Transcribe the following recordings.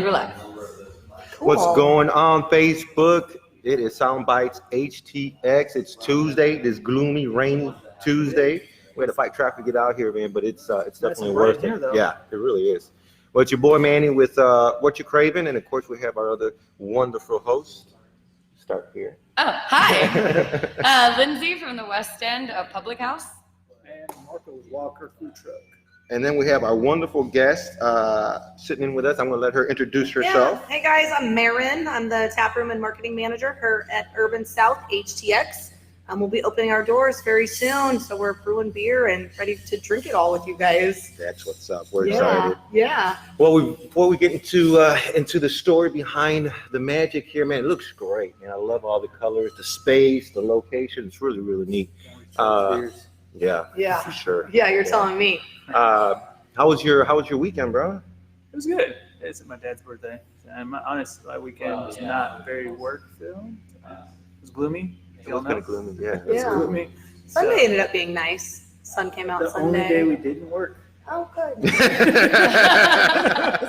we're live. Cool. What's going on Facebook? It is SoundBites HTX. It's Tuesday, this gloomy, rainy Tuesday. We had to fight traffic to get out here, man, but it's definitely worth it. Yeah, it really is. Well, it's your boy Manny with What You Craving, and of course we have our other wonderful host. Start here. Oh, hi. Lindsay from the West End Public House. And Marco with Walker Food Truck. And then we have our wonderful guest sitting in with us. I'm going to let her introduce herself. Yeah. Hey guys, I'm Marin. I'm the taproom and marketing manager here at Urban South HTX. We'll be opening our doors very soon, so we're brewing beer and ready to drink it all with you guys. That's what's up. We're excited. Yeah. Well, before we get into the story behind the magic here, man, it looks great, man. I love all the colors, the space, the location. It's really, really neat. Yeah, for sure. Yeah, you're telling me. How was your weekend, bro? It was good. It's my dad's birthday. And my weekend was not very work-filled. It was gloomy. It was kind of gloomy, yeah. It was gloomy. Sunday ended up being nice. Sun came out Sunday. The only day we didn't work. Oh, good. It's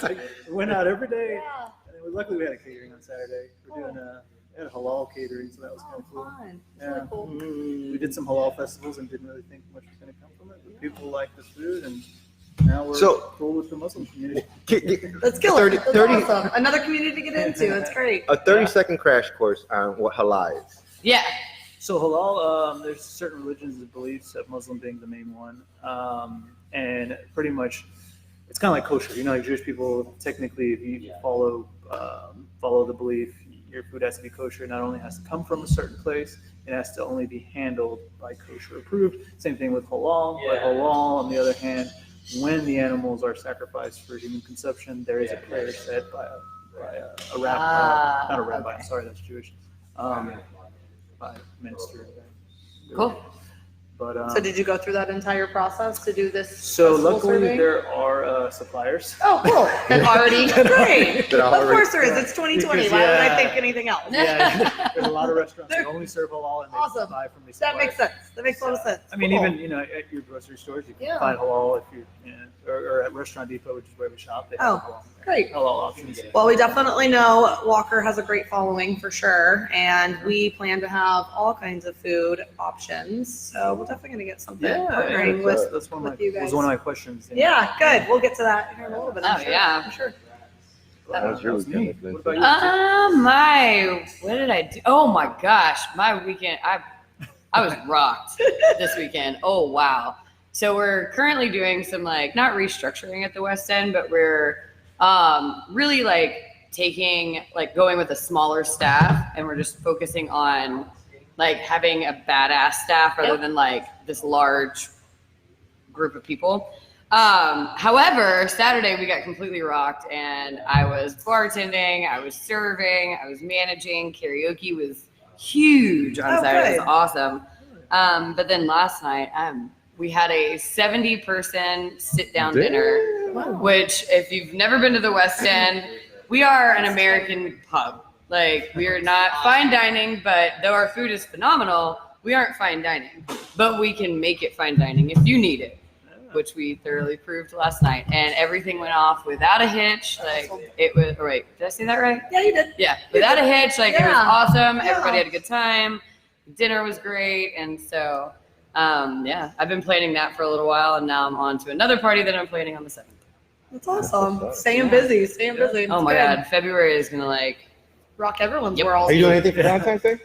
like we went out every day. Yeah. And luckily, we had a catering on Saturday. We're doing we had a halal catering, so that was kind of cool. Fun. Yeah. Really cool. We did some halal festivals and didn't really think much was going to come from it. But people like the food, and now we're cool with the Muslim community. Let's kill it. That's awesome. Another community to get into. That's great. A 30-second crash course on what halal is. Yeah. So halal, there's certain religions and beliefs, Muslim being the main one, and pretty much it's kind of like kosher. You know, like Jewish people, technically, if you follow the belief, your food has to be kosher. Not only has to come from a certain place, it has to only be handled by kosher approved. Same thing with halal. But halal, on the other hand, when the animals are sacrificed for human consumption, there is a prayer said by a rabbi, not a rabbi. Okay. Sorry, that's Jewish. By minister. Cool. But So did you go through that entire process to do this? So luckily survey? there are suppliers. Oh, cool. That already great. That Of course there is. It's 2020. Because, Why would I think anything else? Yeah, there's a lot of restaurants that only serve halal and they Awesome. buy from these That suppliers. makes sense. That makes a lot of sense. I mean, Cool. even at your grocery stores, you can find halal if or at Restaurant Depot, which is where we shop. They have Great. halal options. Well, we definitely know Walker has a great following for sure, and we plan to have all kinds of food options. So we're definitely going to get something partnering with that's one with you guys. was one of my questions. Yeah, good. We'll get to that here in a little bit. I'm Oh, sure. yeah. I'm sure. That was your weekend. What about you? What did I do? Oh my gosh, my weekend, I was rocked this weekend. Oh wow. So we're currently doing some not restructuring at the West End, but we're really going with a smaller staff, and we're just focusing on having a badass staff rather than this large group of people. However, Saturday we got completely rocked, and I was bartending, I was serving, I was managing. Karaoke was huge on Saturday. It was awesome. But then last night, we had a 70-person sit-down dinner, which if you've never been to the West End, we are an American pub. We are not fine dining, but though our food is phenomenal, we aren't fine dining. But we can make it fine dining if you need it, which we thoroughly proved last night. And everything went off without a hitch. It was, did I say that right? Yeah, you did. Yeah, without a hitch. It was awesome. Yeah. Everybody had a good time. Dinner was great. And so, I've been planning that for a little while, and now I'm on to another party that I'm planning on the 7th. That's awesome. Staying busy. It's Oh my good. God, February is gonna Rock everyone's Yep. world. Are you doing anything for Valentine's Day?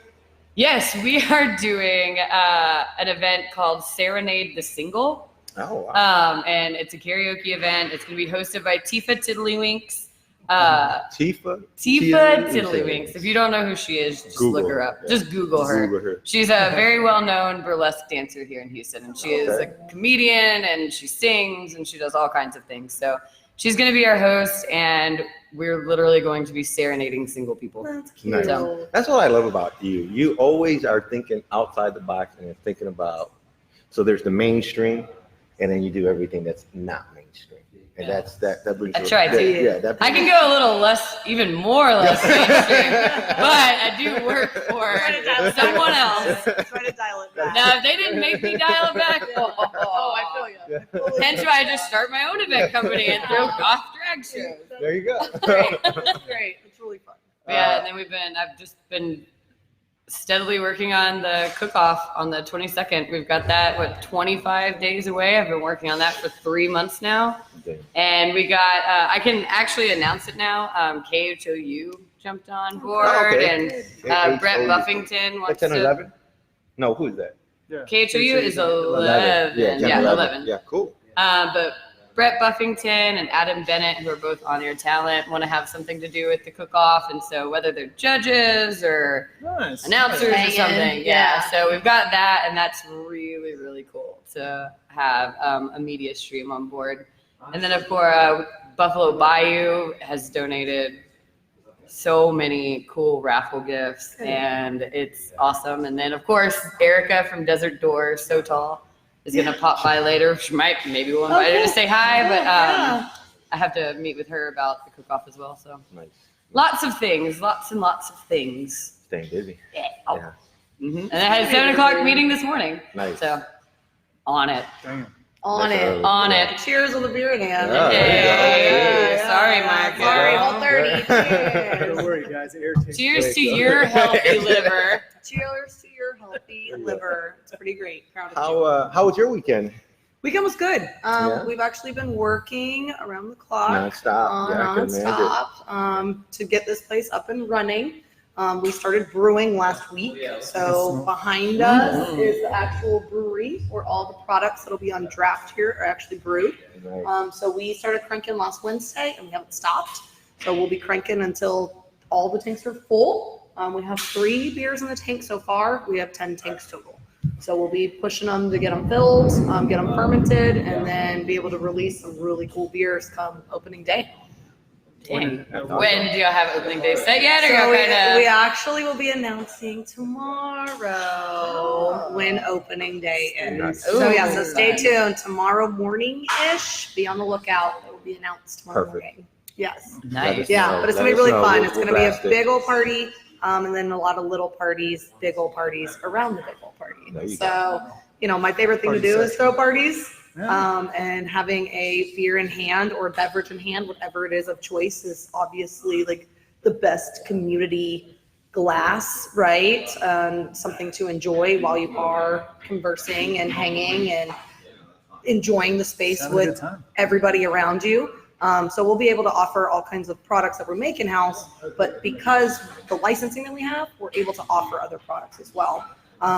Yes, we are doing an event called Serenade the Single. Oh, wow. And it's a karaoke event. It's gonna be hosted by Tifa Tiddlywinks. Tifa Tiddlywinks. If you don't know who she is, just Google look her up. her. Just Google her. Google her. She's a very well-known burlesque dancer here in Houston, and she is a comedian, and she sings, and she does all kinds of things. So she's going to be our host, and we're literally going to be serenading single people. That's cute. Nice. So- That's what I love about you. You always are thinking outside the box and you're thinking about, so there's the mainstream, and then you do everything that's not mainstream. And that brings I try to. Yeah, that I can go a little less, even more less mainstream, but I do work for someone else. Try to dial it back. Now, if they didn't make me dial it back, I feel you. hence why I just start my own event company and throw off drag shows. There you go. Great. That's great. It's really fun. Yeah, and then I've just been steadily working on the cook-off on the 22nd. We've got that, 25 days away. I've been working on that for 3 months now. Okay. And we got, I can actually announce it now. KHOU jumped on board, okay. and Brett Buffington wants That's 10 or to. 11? No, who is that? Yeah. KHOU is 11. Yeah, 11. Yeah, cool. But Brett Buffington and Adam Bennett, who are both on-air talent, want to have something to do with the cook-off. And so whether they're judges or Nice. announcers or Hanging, something. yeah. So we've got that, and that's really, really cool to have a media stream on board. And then, of course, Buffalo Bayou has donated so many cool raffle gifts, and it's awesome. And then, of course, Erica from Desert Door, so tall, is going to pop by later. Maybe we'll invite her to say hi, but I have to meet with her about the cook-off as well. So Nice. lots of things, lots and lots of things. Staying busy. Yeah. Yeah. And I had a 7 o'clock meeting this morning. Nice. So on it. Damn. On That's it. early. On it. Cheers with a beer in hand. Yeah, there you go. Sorry, Mike. Sorry, Yeah. whole 30. Cheers. Don't worry, guys. Air tastes Cheers great, to so. your healthy liver. Cheers to your healthy liver. It's pretty great. Proud of you. How was your weekend? Weekend was good. Yeah. We've actually been working around the clock. Non-stop. Yeah, I can imagine. Non-stop, to get this place up and running. We started brewing last week. So behind us is the actual brewery where all the products that'll be on draft here are actually brewed. Nice. So we started cranking last Wednesday and we haven't stopped. So we'll be cranking until all the tanks are full. We have 3 beers in the tank so far. We have 10 tanks total. So we'll be pushing them to get them filled, get them fermented, and then be able to release some really cool beers come opening day. Dang. When do you have opening day set yet? Or So you're kinda... we actually will be announcing tomorrow when opening day is. Nice. So yeah, so Ooh, stay nice. tuned. Tomorrow morning-ish, be on the lookout. It will be announced tomorrow Perfect. morning. Yes. Nice. Yeah, but it's gonna be Let us really know. fun. We'll- It's we'll gonna be a blast it. big old party, and then a lot of little parties, big old parties around the big old party. There you So, my favorite thing to Party do is section. throw parties. Yeah. And having a beer in hand or a beverage in hand, whatever it is of choice, is obviously like the best community glass, right? Something to enjoy while you are conversing and hanging and enjoying the space Having a good with time. everybody around you. So we'll be able to offer all kinds of products that we're making house, but because the licensing that we have, we're able to offer other products as well.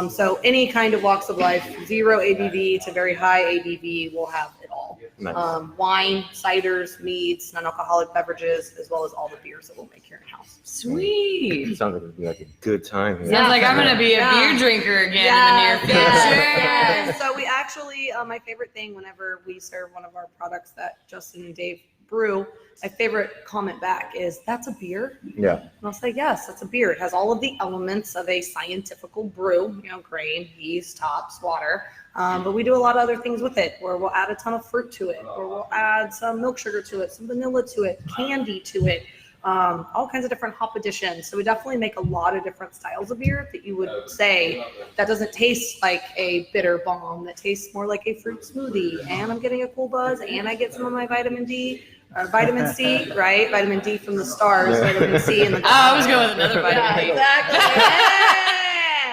So any kind of walks of life, 0 ABV to very high ABV, we'll have it all. Nice. Wine, ciders, meads, non-alcoholic beverages, as well as all the beers that we'll make here in house. Sweet. It sounds like it'd be like a good time here. Sounds like I'm going to be a Yeah. beer drinker again Yes, in the near future. yes. So we actually, my favorite thing whenever we serve one of our products that Justin and Dave brew, my favorite comment back is, "That's a beer?" Yeah. And I'll say, yes, that's a beer. It has all of the elements of a scientifical brew, grain, yeast, hops, water. But we do a lot of other things with it, where we'll add a ton of fruit to it, or we'll add some milk sugar to it, some vanilla to it, candy to it, all kinds of different hop additions. So we definitely make a lot of different styles of beer that you would say that doesn't taste like a bitter bomb, that tastes more like a fruit smoothie. And I'm getting a cool buzz, and I get some of my vitamin D. Or vitamin C, right? Vitamin D from the stars, Yeah. vitamin C in the I was going with another vitamin D. exactly.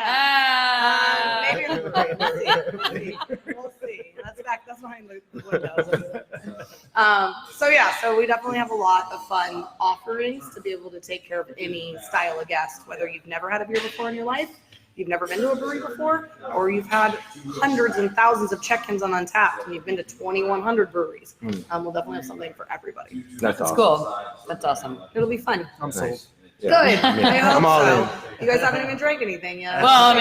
Ah. Maybe we'll see. That's behind the windows. So we definitely have a lot of fun offerings to be able to take care of any style of guest, whether you've never had a beer before in your life, you've never been to a brewery before, or you've had hundreds and thousands of check-ins on Untapped and you've been to 2,100 breweries. We'll definitely have something for everybody. That's That's awesome. cool. That's awesome. It'll be fun. I'm sold. Nice. Good. Yeah. I hope I'm all so. in. You guys haven't even drank anything yet. Well,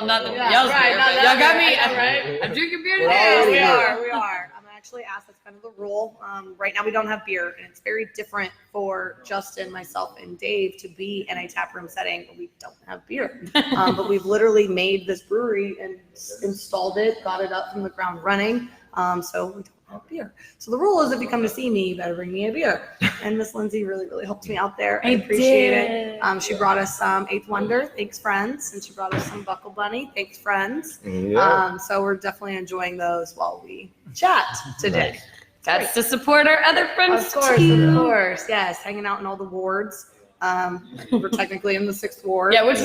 not the Yeah, y'all's right, beer, not but that y'all got beer. me. I know, right? I'm drinking beer We're today. all We here. are. I'm actually asked. That's kind of the rule. Right now we don't have beer, and it's very different for Justin, myself, and Dave to be in a tap room setting where we don't have beer. But we've literally made this brewery and installed it, got it up from the ground running. So we don't have beer. So the rule is, if you come to see me, you better bring me a beer. And Miss Lindsay really, really helped me out there. I appreciate it. She brought us some Eighth Wonder, thanks friends, and she brought us some Buckle Bunny, thanks friends. Yeah. So we're definitely enjoying those while we chat today. Nice. That's to support our other friends Of course, too. of course. Yes, hanging out in all the wards. We're technically in the 6th ward. Yeah, which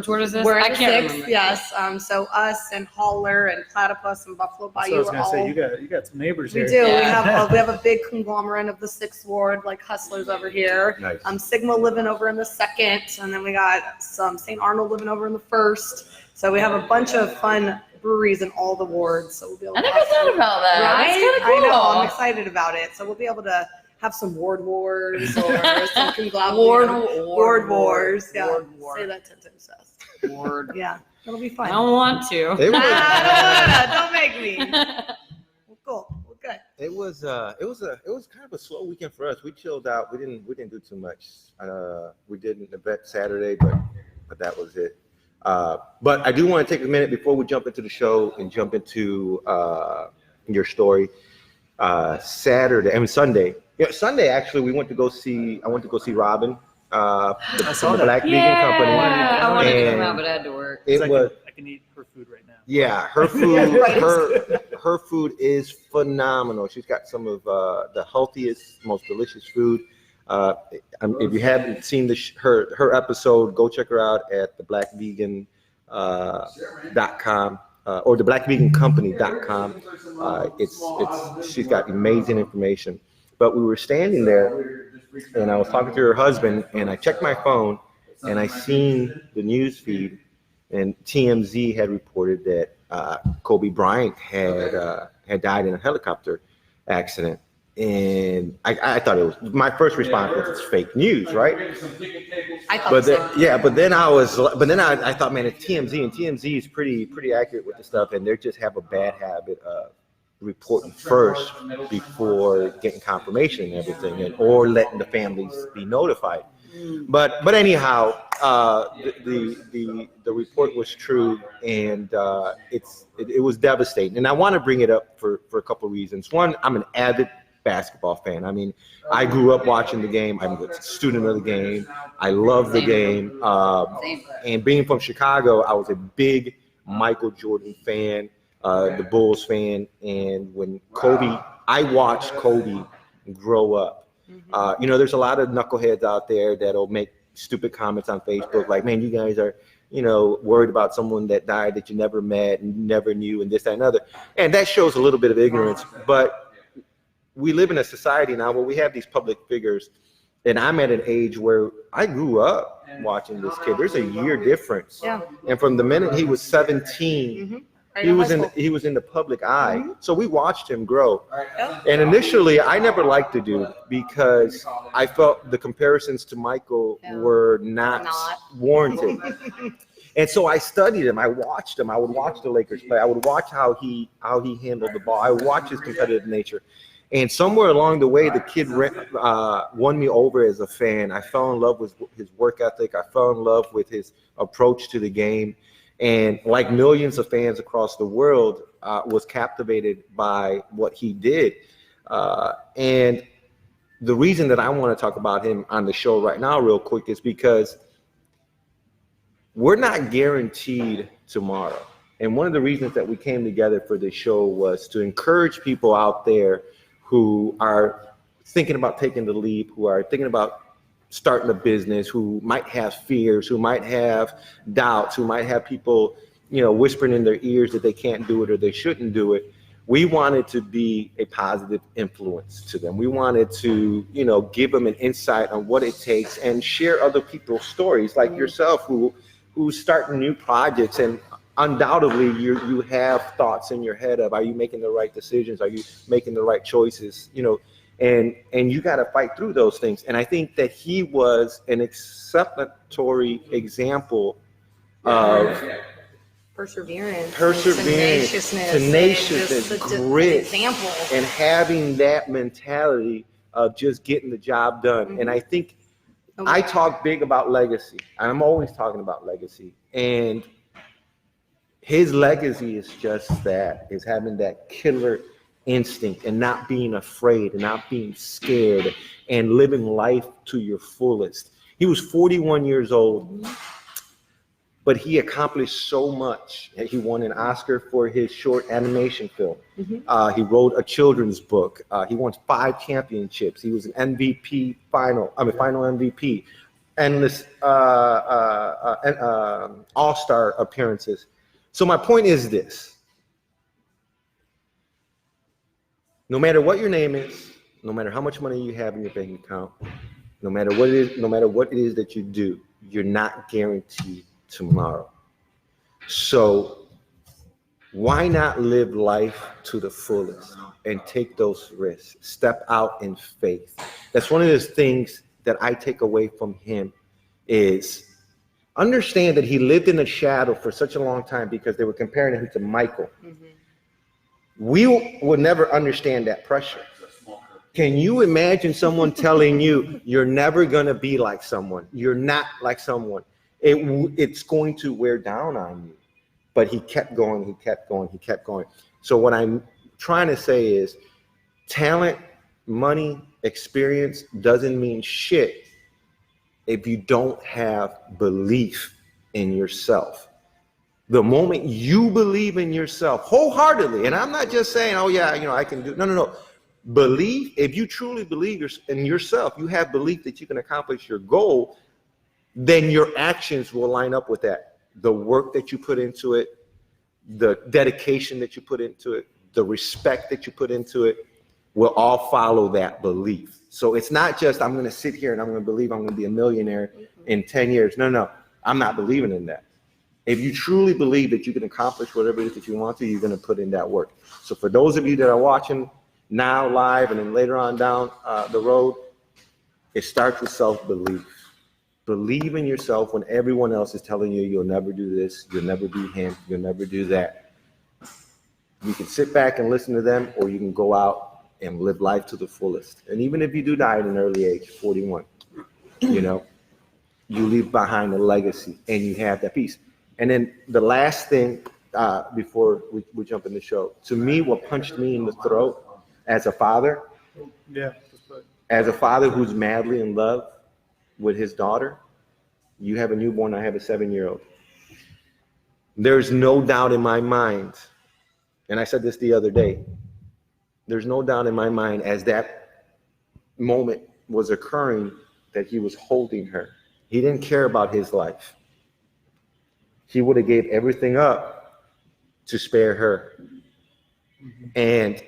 ward is this? We're in I the can't 6th, remember. yes. So us and Holler and Platypus and Buffalo So I Bayou was are gonna all. say you got some neighbors We here. do. Yeah. We have a big conglomerate of the 6th ward, like hustlers over here. Nice. Sigma living over in the 2nd, and then we got some St. Arnold living over in the 1st. So we have a bunch of fun breweries in all the wards. So we'll be able I to never have thought some- about that. Right? That's kind of cool. I know. I'm excited about it. So we'll be able to have some ward wars or some conglomerate. Ward wars. Yeah. Ward war. Say that 10 times fast. Ward. Yeah. It'll be I fun. don't want to. It was, Don't make me. Cool. Okay. it was kind of a slow weekend for us. We chilled out. We didn't do too much. We did an event Saturday, but that was it. But I do want to take a minute before we jump into the show and jump into your story. Sunday. Yeah, Sunday actually I went to go see Robin, saw the that. Black Vegan Yeah, Company. I wanted to come And out, but I had to work. It was I can eat her food right now. yeah, her food her food is phenomenal. She's got some of the healthiest, most delicious food. If you haven't seen her episode, go check her out at theblackvegan.com or theblackvegancompany.com. She's got amazing information. But we were standing there, and I was talking to her husband, and I checked my phone, and I seen the news feed, and TMZ had reported that Kobe Bryant had died in a helicopter accident. And I thought it was, my first response was it's fake news, right? I thought But the then, same. yeah, but then I thought, man, it's TMZ, and TMZ is pretty accurate with the stuff, and they just have a bad habit of reporting first before getting confirmation and everything, or letting the families be notified. But anyhow, the report was true, and it was devastating. And I want to bring it up for a couple of reasons. One, I'm an avid basketball fan. I mean, I grew up watching the game. I'm a student of the game. I love the game. And being from Chicago, I was a big Michael Jordan fan, the Bulls fan. And when I watched Kobe grow up. There's a lot of knuckleheads out there that'll make stupid comments on Facebook, like, man, you guys are, worried about someone that died that you never met and never knew, and this, that, and other. And that shows a little bit of ignorance. But we live in a society now where we have these public figures, and I'm at an age where I grew up watching this kid. There's a year difference. Yeah. And from the minute he was 17, Right he in was high in school. he was in the public eye. So we watched him grow. Yeah. And initially, I never liked to do it because I felt the comparisons to Michael were not warranted. And so I studied him. I watched him. I would watch the Lakers play. I would watch how he handled the ball. I would watch his competitive nature. And somewhere along the way, the kid won me over as a fan. I fell in love with his work ethic. I fell in love with his approach to the game. And like millions of fans across the world, was captivated by what he did. And the reason that I want to talk about him on the show right now real quick is because we're not guaranteed tomorrow. And one of the reasons that we came together for this show was to encourage people out there who are thinking about taking the leap, who are thinking about starting a business, who might have fears, who might have doubts, who might have people, whispering in their ears that they can't do it or they shouldn't do it. We wanted to be a positive influence to them. We wanted to, give them an insight on what it takes and share other people's stories like yourself who's starting new projects. And undoubtedly you have thoughts in your head of, are you making the right decisions? Are you making the right choices? And you got to fight through those things. And I think that he was an exemplary example of Perseverance, tenaciousness, just grit, example. and having that mentality of just getting the job done. And I think I talk big about legacy. I'm always talking about legacy. And his legacy is just that, is having that killer instinct and not being afraid and not being scared and living life to your fullest. He was 41 years old but he accomplished so much. He won an Oscar for his short animation film. He wrote a children's book. He won 5 championships. He was an MVP final MVP, endless all-star appearances. So my point is this: no matter what your name is, no matter how much money you have in your bank account, no matter what it is that you do, you're not guaranteed tomorrow. So why not live life to the fullest and take those risks? Step out in faith. That's one of those things that I take away from him, is understand that he lived in a shadow for such a long time because they were comparing him to Michael. We will never understand that pressure. Can you imagine someone telling you you're never going to be like someone? You're not like someone. It's going to wear down on you. But he kept going, he kept going, he kept going. So what I'm trying to say is talent, money, experience doesn't mean shit if you don't have belief in yourself. The moment you believe in yourself wholeheartedly, and I'm not just saying, oh yeah, I can do, no. Believe, if you truly believe in yourself, you have belief that you can accomplish your goal, then your actions will line up with that. The work that you put into it, the dedication that you put into it, the respect that you put into it will all follow that belief. So it's not just, I'm going to sit here and I'm going to believe I'm going to be a millionaire in 10 years. No, I'm not believing in that. If you truly believe that you can accomplish whatever it is that you want to, you're going to put in that work. So for those of you that are watching now live and then later on down the road, it starts with self-belief. Believe in yourself when everyone else is telling you you'll never do this, you'll never be him, you'll never do that. You can sit back and listen to them, or you can go out and live life to the fullest. And even if you do die at an early age, 41, you leave behind a legacy and you have that peace. And then the last thing before we jump in the show, to me, what punched me in the throat as a father, who's madly in love with his daughter. You have a newborn, I have a 7-year-old. There's no doubt in my mind, and I said this the other day, there's no doubt in my mind as that moment was occurring that he was holding her. He didn't care about his life. He would have gave everything up to spare her. And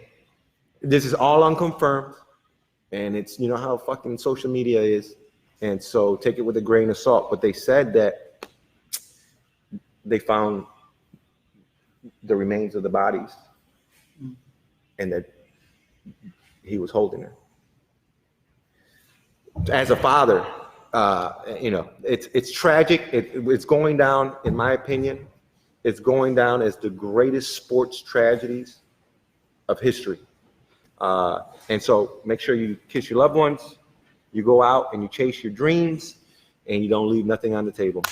this is all unconfirmed, and it's, how fucking social media is. And so take it with a grain of salt. But they said that they found the remains of the bodies and that he was holding her. As a father, it's tragic. It's going down, in my opinion, it's going down as the greatest sports tragedies of history. And so make sure you kiss your loved ones. You go out and you chase your dreams, and you don't leave nothing on the table.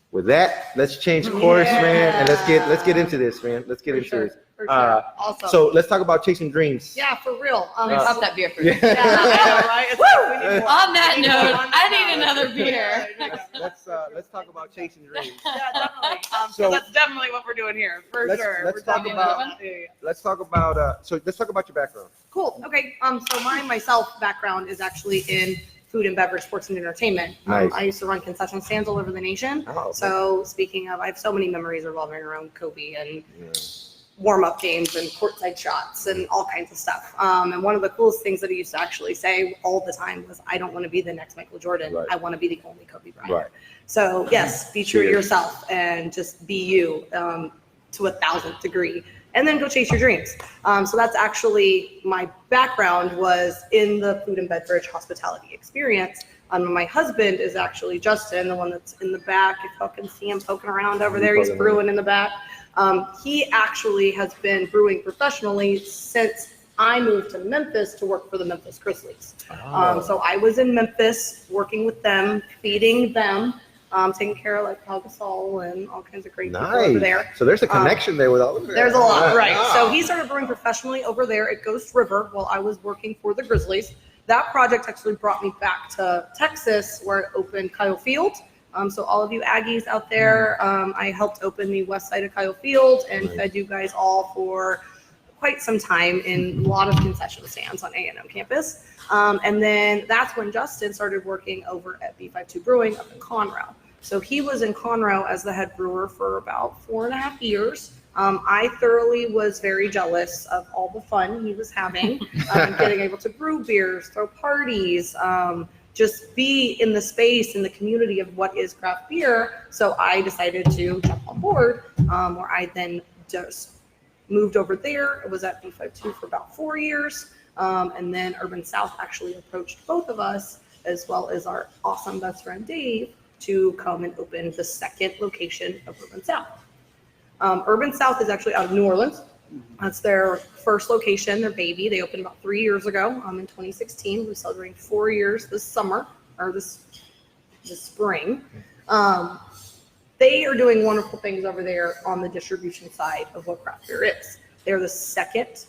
With that, let's change course, man, and let's get into this, man. Let's get into this. For sure. Awesome. So let's talk about chasing dreams. Yeah, for real. Pop that beer for me. Yeah, I know, right? It's like we need more. On that note, I need another beer. Let's talk about chasing dreams. Yeah, definitely. So that's definitely what we're doing here, for sure. Let's talk about your background. Cool. Okay. So myself background is actually in food and beverage, sports and entertainment. Nice. I used to run concession stands all over the nation. Oh, okay. So speaking of, I have so many memories revolving around Kobe and warm-up games and courtside shots and all kinds of stuff. And one of the coolest things that he used to actually say all the time was, I don't want to be the next Michael Jordan. Right. I want to be the only Kobe Bryant. Right. So yes, be true to Cheers. yourself and just be you to 1,000th degree. And then go chase your dreams. So that's actually my background, was in the food and beverage hospitality experience. My husband is actually Justin, the one that's in the back. If you can see him poking around over there, he's brewing in the back. He actually has been brewing professionally since I moved to Memphis to work for the Memphis Grizzlies. So I was in Memphis working with them, feeding them, taking care of like Pau Gasol and all kinds of great people over there. So there's a connection there with all of it. There's a lot, right. So he started brewing professionally over there at Ghost River while I was working for the Grizzlies. That project actually brought me back to Texas, where it opened Kyle Field, So all of you Aggies out there, I helped open the west side of Kyle Field and fed you guys all for quite some time in a lot of concession stands on A&M campus. And then that's when Justin started working over at B52 Brewing up in Conroe. So he was in Conroe as the head brewer for about 4.5 years. I thoroughly was very jealous of all the fun he was having, getting able to brew beers, throw parties, just be in the space, in the community of what is craft beer. So I decided to jump on board, where I then just moved over there. I was at B52 for about 4 years. And then Urban South actually approached both of us, as well as our awesome best friend Dave, to come and open the second location of Urban South. Urban South is actually out of New Orleans. That's their first location, their baby. They opened about 3 years ago in 2016. We're celebrating 4 years this summer, or this spring. They are doing wonderful things over there on the distribution side of what craft beer is. They're the second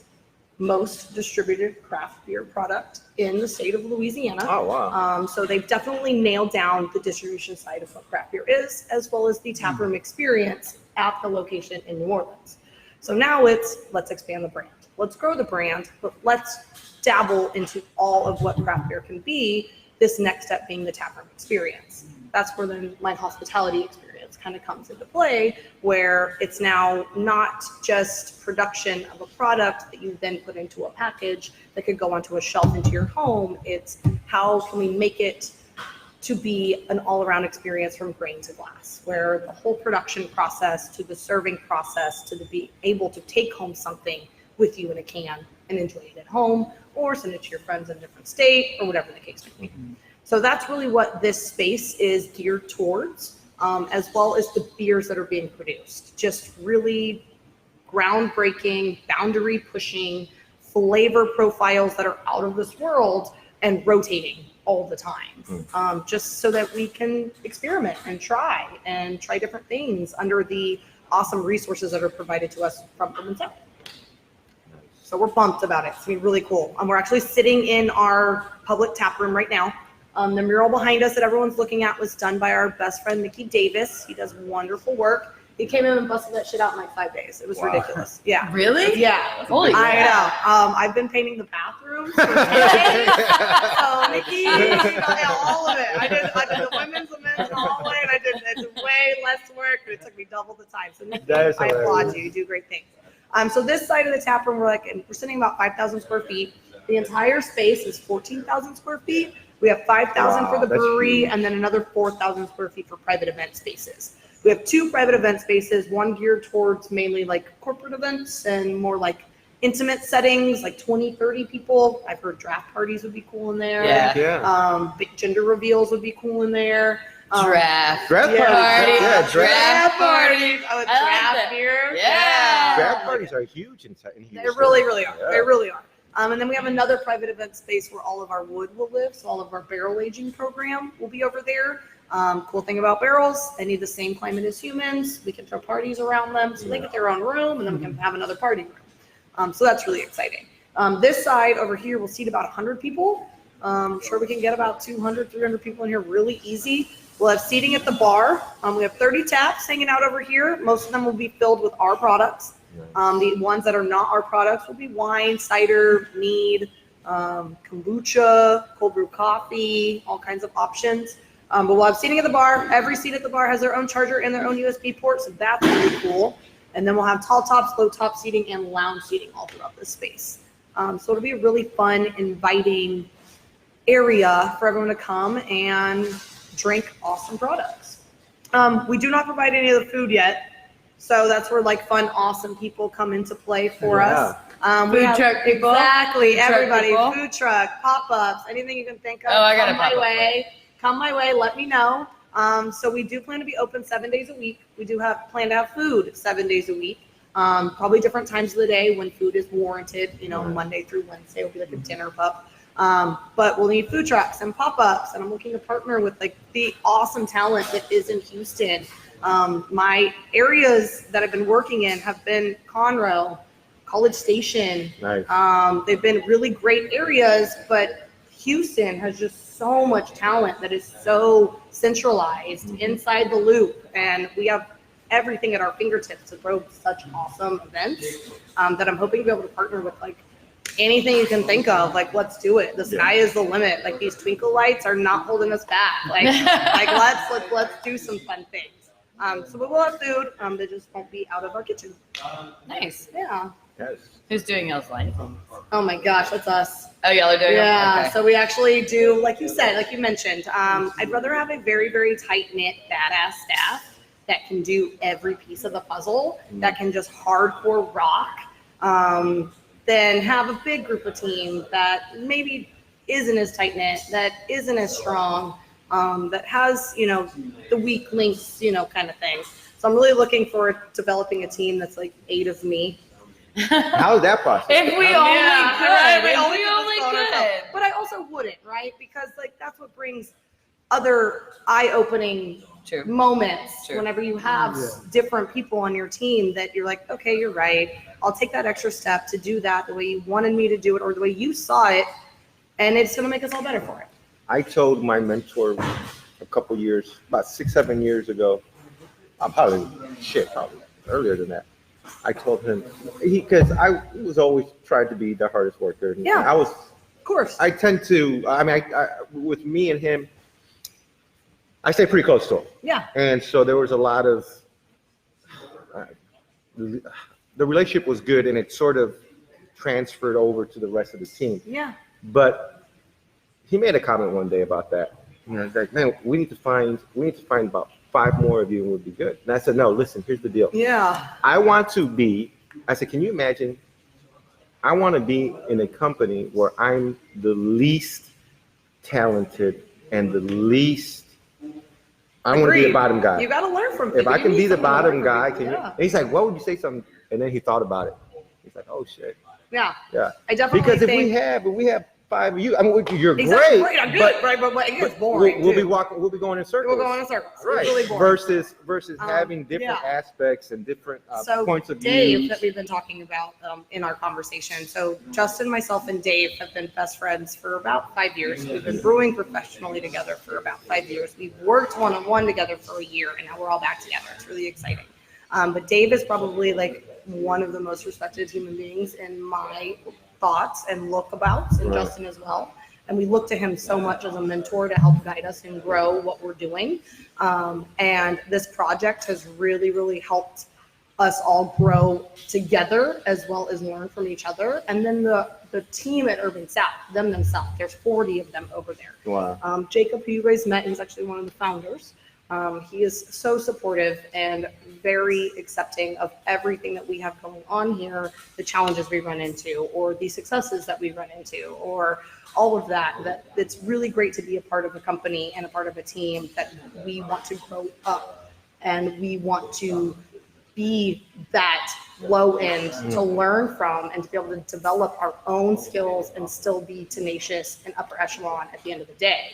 most distributed craft beer product in the state of Louisiana. Oh, wow. So they've definitely nailed down the distribution side of what craft beer is, as well as the taproom experience at the location in New Orleans. So now let's expand the brand. Let's grow the brand, but let's dabble into all of what craft beer can be, this next step being the taproom experience. That's where the my hospitality experience kind of comes into play, where it's now not just production of a product that you then put into a package that could go onto a shelf into your home. It's how can we make it to be an all-around experience from grain to glass, where the whole production process to the serving process to be able to take home something with you in a can and enjoy it at home, or send it to your friends in a different state, or whatever the case may be. So that's really what this space is geared towards, as well as the beers that are being produced. Just really groundbreaking, boundary pushing, flavor profiles that are out of this world and rotating all the time, just so that we can experiment and try different things under the awesome resources that are provided to us from Urban South. So we're pumped about it. It's gonna be really cool. We're actually sitting in our public tap room right now. The mural behind us that everyone's looking at was done by our best friend, Mickey Davis. He does wonderful work. He came in and busted that shit out in like 5 days. It was ridiculous. Yeah. Really? Yeah. Holy I crap. know. I've been painting the bathrooms for 2 days. So Mickey, all of it. I did the women's, the men's, and all the way, and I did way less work, but it took me double the time. So Mickey, I applaud you. You do great things. So this side of the tap room, we're sitting about 5,000 square feet. The entire space is 14,000 square feet. We have 5,000 for the brewery, and then another 4,000 square feet for private event spaces. We have 2 private event spaces, one geared towards mainly like corporate events and more like intimate settings, like 20, 30 people. I've heard draft parties would be cool in there. Yeah. Big gender reveals would be cool in there. Draft parties. Yeah, Draft parties. Oh, I like draft that. beer. Yeah. Draft parties are huge in Houston. They really are. Yeah. They really are. And then we have another private event space where all of our wood will live. So all of our barrel aging program will be over there. Cool thing about barrels, they need the same climate as humans. We can throw parties around them, so they get their own room, and then we can have another party room. So that's really exciting. This side over here will seat about 100 people. I'm sure we can get about 200, 300 people in here really easy. We'll have seating at the bar. We have 30 taps hanging out over here. Most of them will be filled with our products. The ones that are not our products will be wine, cider, mead, kombucha, cold brew coffee, all kinds of options. But we'll have seating at the bar. Every seat at the bar has their own charger and their own USB port, so that's really cool. And then we'll have tall tops, low top seating, and lounge seating all throughout this space. So it'll be a really fun, inviting area for everyone to come and drink awesome products. We do not provide any of the food yet. So that's where like fun, awesome people come into play for us. Food truck people. Exactly. Food truck Everybody. people. Food truck, pop-ups, anything you can think of. Oh, I got a come my pop-up. way. Come my way. Let me know. So we do plan to be open 7 days a week. We do plan to have food 7 days a week. Probably different times of the day when food is warranted. Monday through Wednesday will be like a dinner pup. But we'll need food trucks and pop-ups, and I'm looking to partner with like the awesome talent that is in Houston. My areas that I've been working in have been Conroe, College Station. Nice. They've been really great areas, but Houston has just so much talent that is so centralized inside the loop, and we have everything at our fingertips to throw such awesome events that I'm hoping to be able to partner with like anything you can think of. Like, let's do it. The sky is the limit. Like, these twinkle lights are not holding us back. Like let's do some fun things. So we will have food. They just won't be out of our kitchen. Nice. Yeah. Yes. Who's doing y'all's lights? Oh my gosh, that's us. Oh, y'all are doing Yeah. them? Okay. So we actually do, like you said, like you mentioned, I'd rather have a very, very tight knit, badass staff that can do every piece of the puzzle, that can just hardcore rock, than have a big group of team that maybe isn't as tight knit, that isn't as strong, that has, you know, the weak links, you know, kind of thing. So I'm really looking forward to developing a team that's like 8 of me. How is that process? If we only Yeah, could. right, If only we could only just phone could. ourselves. But I also wouldn't, right? Because like that's what brings other eye-opening True. moments. True. Whenever you have different people on your team that you're like, okay, you're right. I'll take that extra step to do that the way you wanted me to do it or the way you saw it, and it's going to make us all better for it. I told my mentor a couple years, about 6-7 years ago, probably earlier than that. I told him, because I was always tried to be the hardest worker. And Yeah. Of course. I tend to, with me and him, I stay pretty close to him. Yeah. And so there was a lot of, the relationship was good, and it sort of transferred over to the rest of the team. Yeah. But he made a comment one day about that. You know, like, man, we need to find about 5 more of you, and we'll be good. And I said, no, listen, here's the deal. Yeah. I said, can you imagine? I want to be in a company where I'm the least talented and the least. I want to be the bottom guy. You got to learn from people. If I You can need be the someone to bottom learn guy, from can you? people. And he's like, what would you say something? And then he thought about it. He's like, oh shit. Yeah. Yeah. I definitely Because think if we have 5 of you, I mean, you're exactly great. I'm good, but right? But it gets boring. we'll be too. going in circles. We'll go in a circle. It's Right. really boring. Versus having different yeah. aspects and different So points of Dave, view. that we've been talking about in our conversation. So Justin, myself, and Dave have been best friends for about 5 years. We've been brewing professionally together for about 5 years. We've worked one-on-one together for a year, and now we're all back together. It's really exciting. But Dave is probably like one of the most respected human beings in my thoughts and lookabouts, and Right. Justin as well. And we look to him so much as a mentor to help guide us and grow what we're doing. And this project has really, really helped us all grow together as well as learn from each other. And then the team at Urban South, themselves, there's 40 of them over there. Wow. Jacob, who you guys met, he's actually one of the founders. He is so supportive and very accepting of everything that we have going on here, the challenges we run into, or the successes that we run into, or all of that. That it's really great to be a part of a company and a part of a team that we want to grow up, and we want to be that low end to learn from and to be able to develop our own skills and still be tenacious and upper echelon at the end of the day.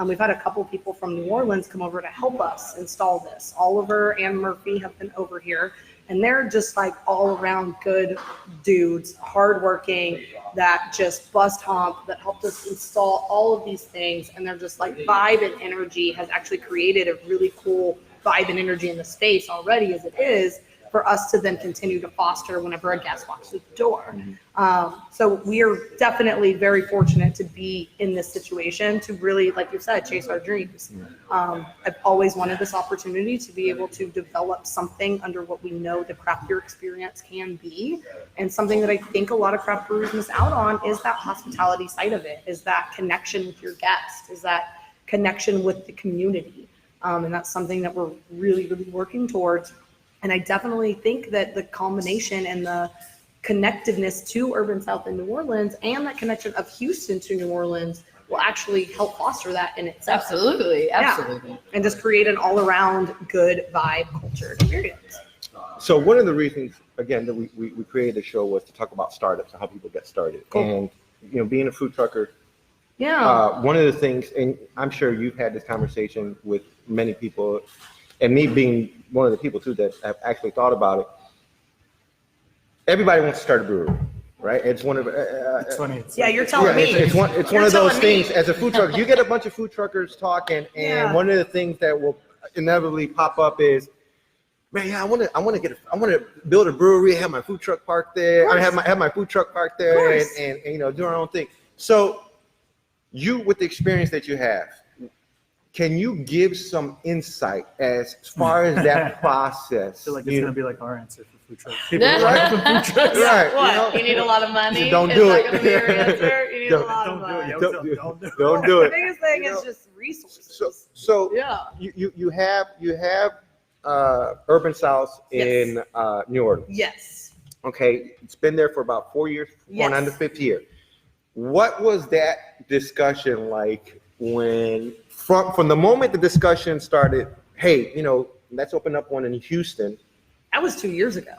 We've had a couple people from New Orleans come over to help us install this. Oliver and Murphy have been over here, and they're just like all around good dudes, hardworking, that just bust hump, that helped us install all of these things. And they're just like vibe and energy has actually created a really cool vibe and energy in the space already as it is, for us to then continue to foster whenever a guest walks through the door. So we are definitely very fortunate to be in this situation to really, like you said, chase our dreams. I've always wanted this opportunity to be able to develop something under what we know the craft beer experience can be. And something that I think a lot of craft brewers miss out on is that hospitality side of it, is that connection with your guest, is that connection with the community. And that's something that we're really, really working towards. And I definitely think that the combination and the connectiveness to Urban South in New Orleans and that connection of Houston to New Orleans will actually help foster that in itself. Absolutely. Absolutely. Yeah. And just create an all-around good vibe culture experience. So one of the reasons, again, that we created the show was to talk about startups and how people get started. Cool. And, being a food trucker, one of the things, and I'm sure you've had this conversation with many people, and me being one of the people too that have actually thought about it. Everybody wants to start a brewery. right? It's one of It's funny. Yeah, you're telling me. it's one of You're those telling me. things. As a food truck, you get a bunch of food truckers talking, and Yeah. one of the things that will inevitably pop up is, man, yeah, I want to build a brewery, have my food truck parked there. I have my food truck parked there, and you know, do our own thing. So, you with the experience that you have, can you give some insight as far as that process? I feel like it's gonna be like our answer for food trucks. People Yeah. like the food trucks. Right, What? you know? You need a lot of money? Don't Is do that it. gonna be your answer? You need a Don't- lot of Don't do money. it. Don't do it. Don't do it. Don't do The it. biggest thing You is know? just resources. So Yeah. you have Urban South in New Orleans. Yes. Okay, it's been there for about 4 years, going on the Yes. 5th year. What was that discussion like when, from the moment the discussion started, hey, you know, let's open up one in Houston. That was 2 years ago.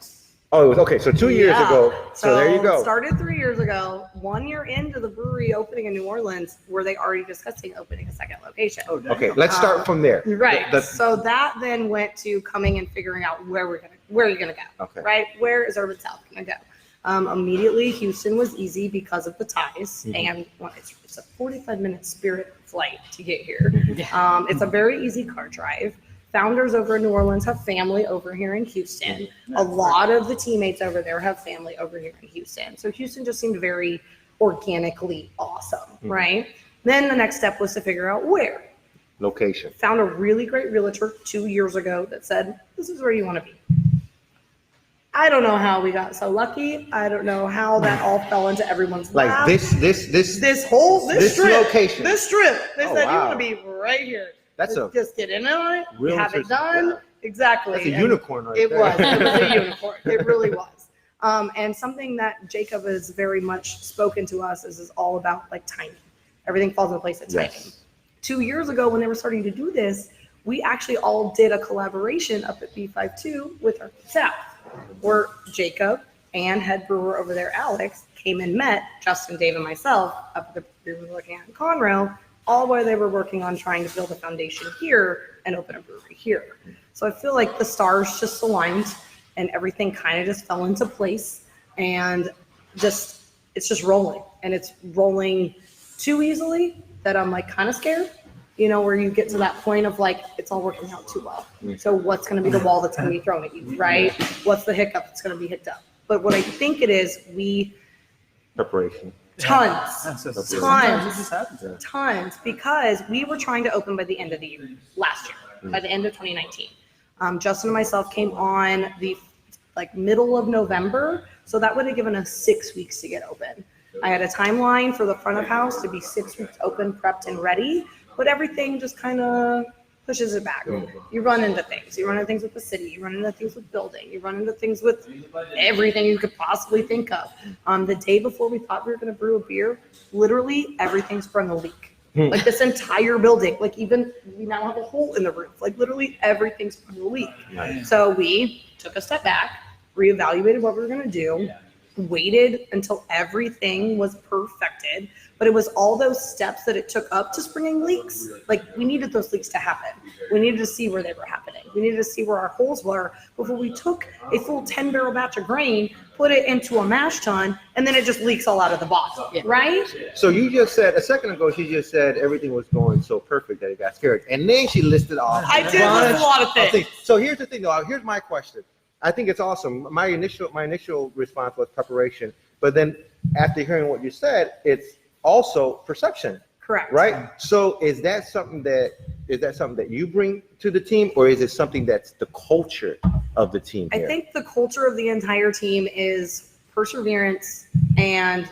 Oh, it was okay. So 2 years Yeah. ago. So there you go. Started 3 years ago. 1 year into the brewery opening in New Orleans, were they already discussing opening a second location? Oh, damn. Okay, let's start from there. Right. The- So that then went to coming and figuring out where you're gonna go. Okay. Right? Where is Urban South gonna go? Immediately, Houston was easy because of the ties, and well, it's a 45-minute Spirit flight to get here. It's a very easy car drive. Founders over in New Orleans have family over here in Houston. A lot of the teammates over there have family over here in Houston. So Houston just seemed very organically awesome, right? Then the next step was to figure out where. Location. Found a really great realtor 2 years ago that said, this is where you want to be. I don't know how we got so lucky. I don't know how that all fell into everyone's Like lap. this This strip. location. This strip. They Oh, said, you wow. want to be right here. That's a Just get in on it. You have it realtor's- done. yeah. Exactly. That's a And unicorn right It there. was. It was a unicorn. It really was. And something that Jacob has very much spoken to us is all about like timing. Everything falls into place at timing. Yes. 2 years ago, when they were starting to do this, we actually all did a collaboration up at B52 with our staff, where Jacob and head brewer over there, Alex, came and met Justin, Dave, and myself up at the brewery we were looking at in Conroe, all while they were working on trying to build a foundation here and open a brewery here. So I feel like the stars just aligned and everything kind of just fell into place, and just it's just rolling, and it's rolling too easily that I'm like kind of scared, you know, where you get to that point of like, it's all working out too well. So what's going to be the wall that's going to be thrown at you, right? What's the hiccup that's going to be hit up? But what I think it is, preparation. tons, Sometimes it just happens. tons, because we were trying to open by the end of the year, last year, by the end of 2019. Justin and myself came on the like middle of November, so that would have given us 6 weeks to get open. I had a timeline for the front of house to be 6 weeks open, prepped, and ready, but everything just kind of pushes it back. You run into things. You run into things with the city. You run into things with building. You run into things with everything you could possibly think of. The day before we thought we were going to brew a beer, literally everything sprung a leak. Like this entire building, like even we now have a hole in the roof. Like literally everything sprung a leak. Nice. So we took a step back, reevaluated what we were going to do, waited until everything was perfected. But it was all those steps that it took up to springing leaks. Like we needed those leaks to happen. We needed to see where they were happening. We needed to see where our holes were before we took a full 10-barrel batch of grain, put it into a mash tun, and then it just leaks all out of the bottom, right? So you just said, a second ago, she just said everything was going so perfect that it got scared. And then she listed off. I did list a lot of things. So here's the thing, though. Here's my question. I think it's awesome. My initial response was preparation. But then after hearing what you said, it's also perception. Correct. Right? So is that something that you bring to the team, or is it something that's the culture of the team here? I think the culture of the entire team is perseverance and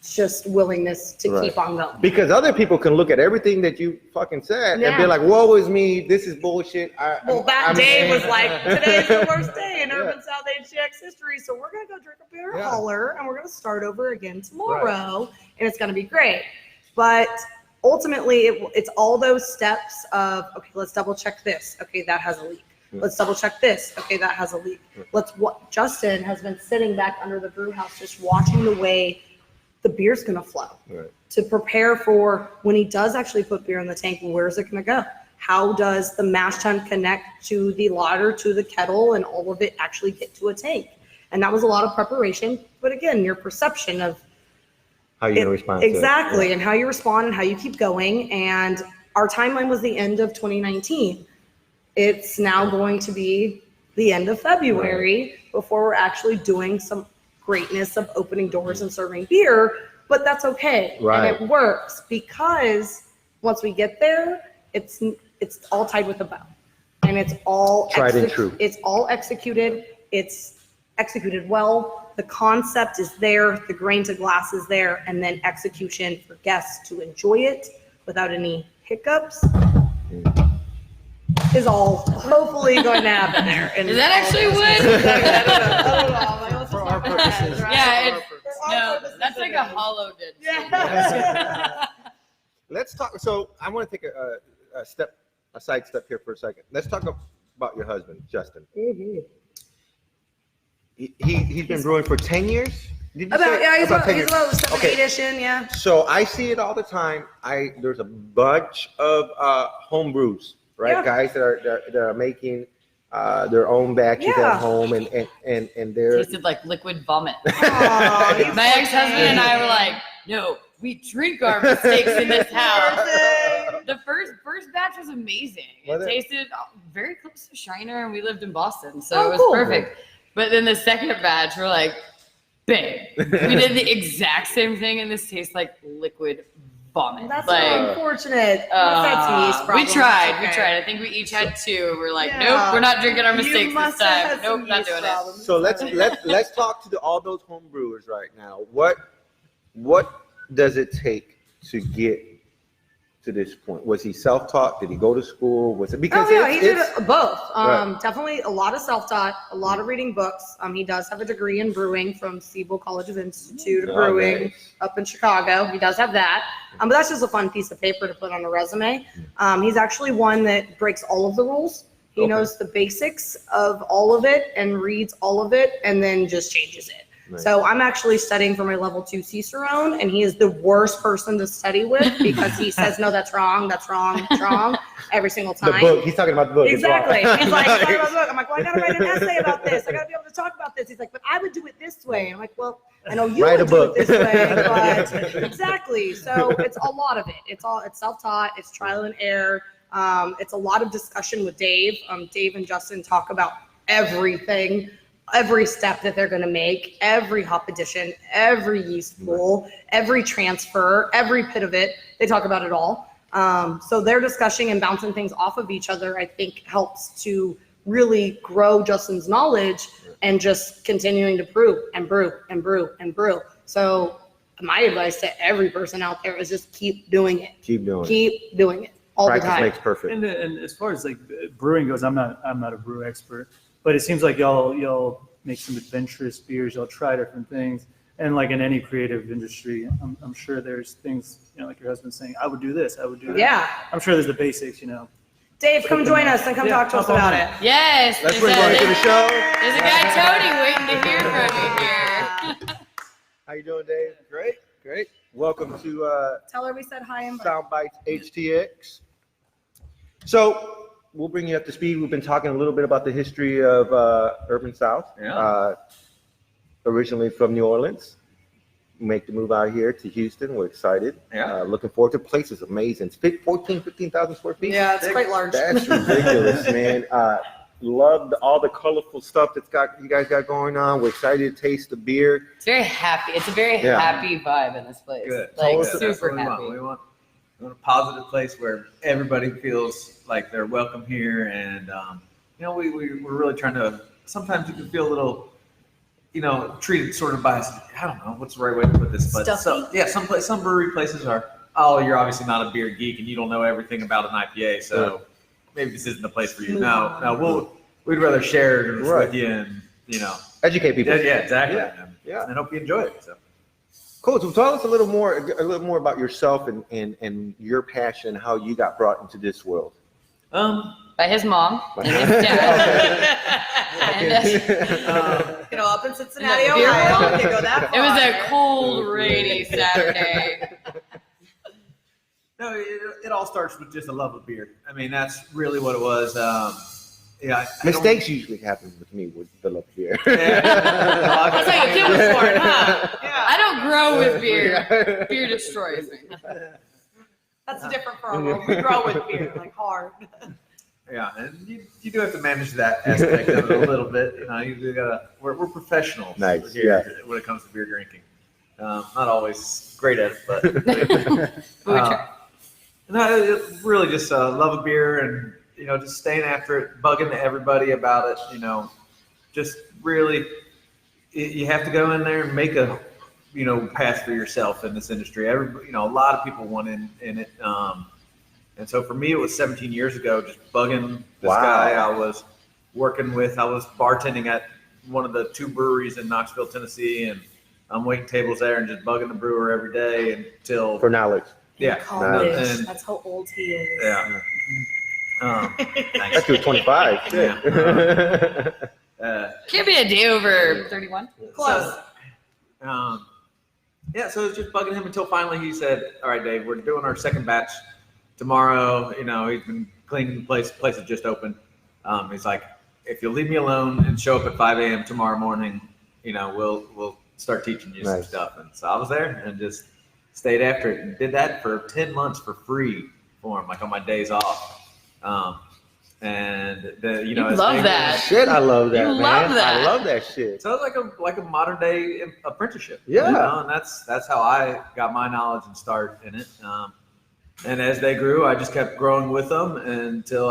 just willingness to Right. keep on going. Because other people can look at everything that you fucking said and be Yeah. like, woe is me, this is bullshit. Well, that day was like, today's the worst day in Yeah. Urban South HTX history, so we're going to go drink a beer Yeah. holler, and we're going to start over again tomorrow, and it's going to be great. But ultimately, it's all those steps of, okay, let's double check this. Okay, that has a leak. Let's double check this. Okay, that has a leak. Justin has been sitting back under the brew house just watching the way the beer's going to flow. Right. To prepare for when he does actually put beer in the tank, where's it going to go? How does the mash tun connect to the lauter, to the kettle, and all of it actually get to a tank? And that was a lot of preparation. But again, your perception of How you gonna respond to it. exactly, and how you respond and how you keep going. And our timeline was the end of 2019. It's now going to be the end of February before we're actually doing some greatness of opening doors and serving beer, but that's okay. Right. And it works because once we get there, it's all tied with a bow. And it's all Tried and true. It's all executed. It's executed well. The concept is there, the grain to glass is there, and then execution for guests to enjoy it without any hiccups is all hopefully going to happen there. And Is that actually what? I don't know. Like, For our purposes. Yeah, For our no, purposes, that's like it a is. hollow did. Yeah. Let's talk. So I want to take a side step here for a second. Let's talk about your husband, Justin. Mm-hmm. He's been brewing for 10 years. Did you About, say? yeah, he's about 10 years. 7, Okay. 8-ish in, yeah. So I see it all the time. There's a bunch of home brews, right? Yeah. Guys that are making their own batches Yeah. at home, and they're Tasted like liquid vomit. Aw, you My ex-husband and I were like, no, we drink our mistakes in this house. The first batch was amazing. Was It it? tasted very close to Shiner, and we lived in Boston, so Oh, it was cool. perfect. But then the second batch, we're like, babe, we did the exact same thing, and this tastes like liquid vomit. That's like, unfortunate. That's yeast we problem. tried. We Okay. tried. I think we each had 2. We're like, Yeah. nope, we're not drinking our You mistakes this must have time. had some Nope, not yeast doing problems. So let's talk to all those home brewers right now. What does it take to get to this point? Was he self-taught? Did he go to school? Was it because Oh yeah, he did it's both. Right. Definitely a lot of self-taught, a lot of reading books. He does have a degree in brewing from Siebel College of Institute of Oh, Brewing nice. up in Chicago. He does have that, but that's just a fun piece of paper to put on a resume. He's actually one that breaks all of the rules. He Okay. knows the basics of all of it and reads all of it and then just changes it. Nice. So I'm actually studying for my level 2 Cicerone, and he is the worst person to study with because he says, no, that's wrong, that's wrong, every single the time. book? He's talking about the book. It's Exactly. wrong. He's like, talking about the book. I'm like, well, I gotta write an essay about this. I gotta be able to talk about this. He's like, but I would do it this way. I'm like, well, I know you Write would a do book. it this way, but exactly. So it's a lot of it. It's self-taught. It's trial and error. It's a lot of discussion with Dave. Dave and Justin talk about everything, every step that they're going to make, every hop addition, every yeast pool, every transfer, every pit of it. They talk about it all. So their discussing and bouncing things off of each other, I think, helps to really grow Justin's knowledge and just continuing to brew and brew and brew and brew. So my advice to every person out there is just keep doing it. Keep doing it. Keep doing it all Practice the time. makes perfect. And as far as like brewing goes, I'm not a brew expert, but it seems like y'all make some adventurous beers. Y'all try different things, and like in any creative industry, I'm sure there's things, like your husband's saying, I would do this, I would do that. Yeah. I'm sure there's the basics, Dave, come join us and come Yeah, talk to us hop on about in. it. Yes. Let's there's bring one a- to the show. There's a guy, Tony, waiting to hear from you here. How you doing, Dave? Great. Welcome to Tell her we said hi and bye. SoundBites HTX. So we'll bring you up to speed. We've been talking a little bit about the history of Urban South. Yeah. Originally from New Orleans. Make the move out here to Houston. We're excited. Yeah. Looking forward to the place. It's amazing. It's 15,000 square feet. Yeah, it's quite large. That's ridiculous, man. Loved all the colorful stuff you guys got going on. We're excited to taste the beer. It's very happy. It's a very Yeah. happy vibe in this place. Good. Like Good. That's super what we want. happy. We want a positive place where everybody feels like they're welcome here, and we're really trying to. Sometimes you can feel a little, treated sort of by. I don't know what's the right way to put this, but Stuffy? some brewery places are. Oh, you're obviously not a beer geek and you don't know everything about an IPA, so maybe this isn't the place for you. No, we'd rather share it Right. with you and Educate people. yeah, exactly. Yeah. And I hope you enjoy it. So. Cool. So tell us a little more about yourself and your passion, how you got brought into this world. By his mom and his dad. And, Up in Cincinnati, In the beer Ohio. world? You go that it was far. a cold, rainy Saturday. No, it all starts with just a love of beer. I mean, that's really what it was. Yeah, I don't- Mistakes usually happen with me with the love of beer. That's how you kill for it, huh? Yeah. I don't grow with beer. Beer destroys me. That's different for our world. We grow with beer, like hard. Yeah, and you do have to manage that aspect of it a little bit. You know, you gotta. We're professionals Nice, here when it comes to beer drinking. Not always great at it, but We try. no, it's really just love of beer and just staying after it, bugging everybody about it. Just really, you have to go in there and make a path for yourself in this industry. A lot of people want in it. And so for me, it was 17 years ago, just bugging this guy I was working with. I was bartending at one of the 2 breweries in Knoxville, Tennessee, and I'm waiting tables there and just bugging the brewer every day until For knowledge. yeah. College. And- That's how old he is. Yeah. Thanks. That's 25. Yeah. Can't be a day over 31. Close. So it's just bugging him until finally he said, "All right, Dave, we're doing our second batch tomorrow." He's been cleaning the place. The place has just opened. He's like, "If you'll leave me alone and show up at 5 a.m. tomorrow morning, we'll start teaching you some Nice. stuff." And so I was there and just stayed after it and did that for 10 months for free for him, like on my days off. You as love they- that. Shit, I love that, You man. love that. I love that shit. So it's like a modern day apprenticeship. Yeah. And that's how I got my knowledge and start in it. And as they grew, I just kept growing with them until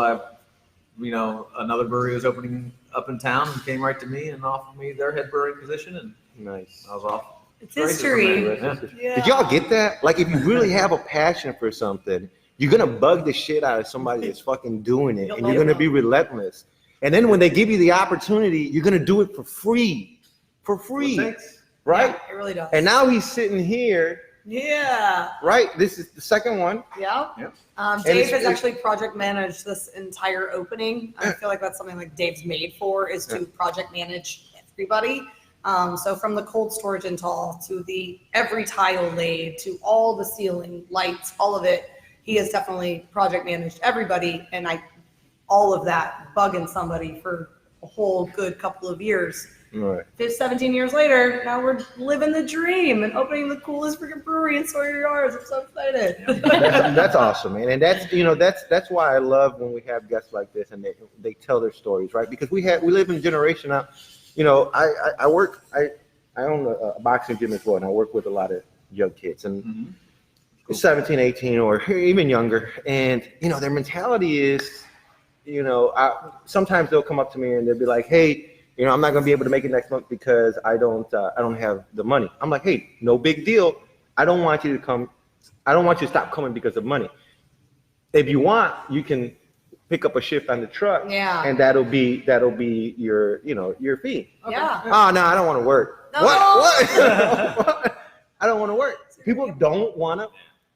another brewery was opening up in town and came right to me and offered me their head brewing position, and Nice. I was off. It's history. Yeah. Yeah. Did y'all get that? Like, if you really have a passion for something, you're gonna bug the shit out of somebody that's fucking doing it, You'll and you're love gonna it. be relentless. And then when they give you the opportunity, you're gonna do it for free, Thanks. right? Yeah, it really does. And now he's sitting here, Yeah. right? This is the second one. Yeah. Yep. Dave it's- has actually project managed this entire opening. I feel like that's something like Dave's made for, is to project manage everybody. So from the cold storage install to every tile laid to all the ceiling lights, all of it, he has definitely project managed everybody. And all of that bugging somebody for a whole good couple of years. Right. 17 years later, now we're living the dream and opening the coolest freaking brewery in Sawyer Yards. I'm so excited. That's awesome, man. And that's why I love when we have guests like this and they tell their stories, right? Because we live in a generation now. I own a boxing gym as well, and I work with a lot of young kids and 17, 18, or even younger. And their mentality is, sometimes they'll come up to me and they'll be like, "Hey, I'm not gonna be able to make it next month because I don't have the money." I'm like, "Hey, no big deal. I don't want you to come. I don't want you to stop coming because of money. If you want, you can pick up a shift on the truck, Yeah. and that'll be your your fee." Yeah. Oh no, I don't want to work. No. What? I don't want to work. People don't want to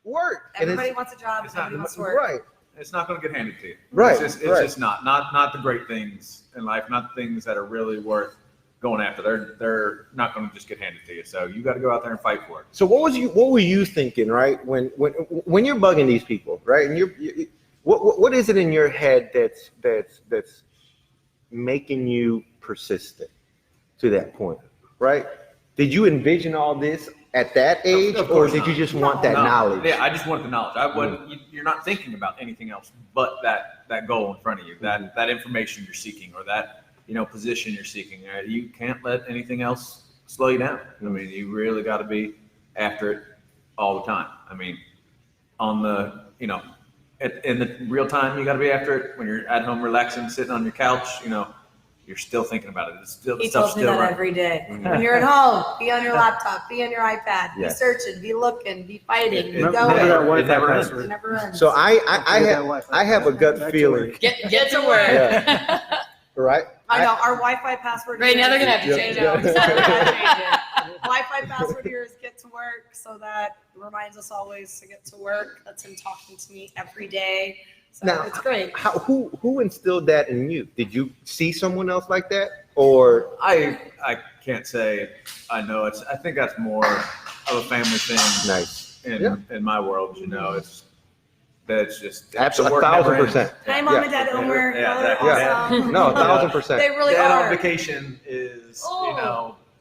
work. And Everybody wants a job. it's not- Everybody wants to work. right. It's not going to get handed to you. Right, It's right. just not the great things in life, not the things that are really worth going after. They're not going to just get handed to you. So you got to go out there and fight for it. So what were you thinking, right? When you're bugging these people, right? And what is it in your head that's making you persistent to that point, right? Did you envision all this at that age, Of or course did not. you just want that No. knowledge? Yeah, I just want the knowledge. I wasn't. You're not thinking about anything else but that goal in front of you, that information you're seeking, or that position you're seeking. You can't let anything else slow you down. I mean, you really got to be after it all the time. I mean, on the in the real time, you got to be after it. When you're at home relaxing, sitting on your couch, you're still thinking about it. It's still He stuff's tells me still that running. every day. When you're at home, be on your laptop, be on your iPad, be Yes. searching, be looking, be fighting, be Remember going. that It Wi-Fi never ends. It password. never ends. So I Wi-Fi have a gut Back to feeling, work. Get to work. Yeah. right? I know our Wi-Fi password. Right now they're gonna have to Yeah. change Yeah. it. We're gonna change it. Wi-Fi password here is get to work, so that reminds us always to get to work. That's him talking to me every day. So Now, it's great. Who instilled that in you? Did you see someone else like that, or I can't say I know. I think that's more of a family thing nice? in Yeah. in my world. It's That's just Absolutely, the work never 1,000%. Hi, Mom and Dad Omer. Yeah, Oh, exactly. awesome. No, 1,000%. They really Dad are. on vacation is,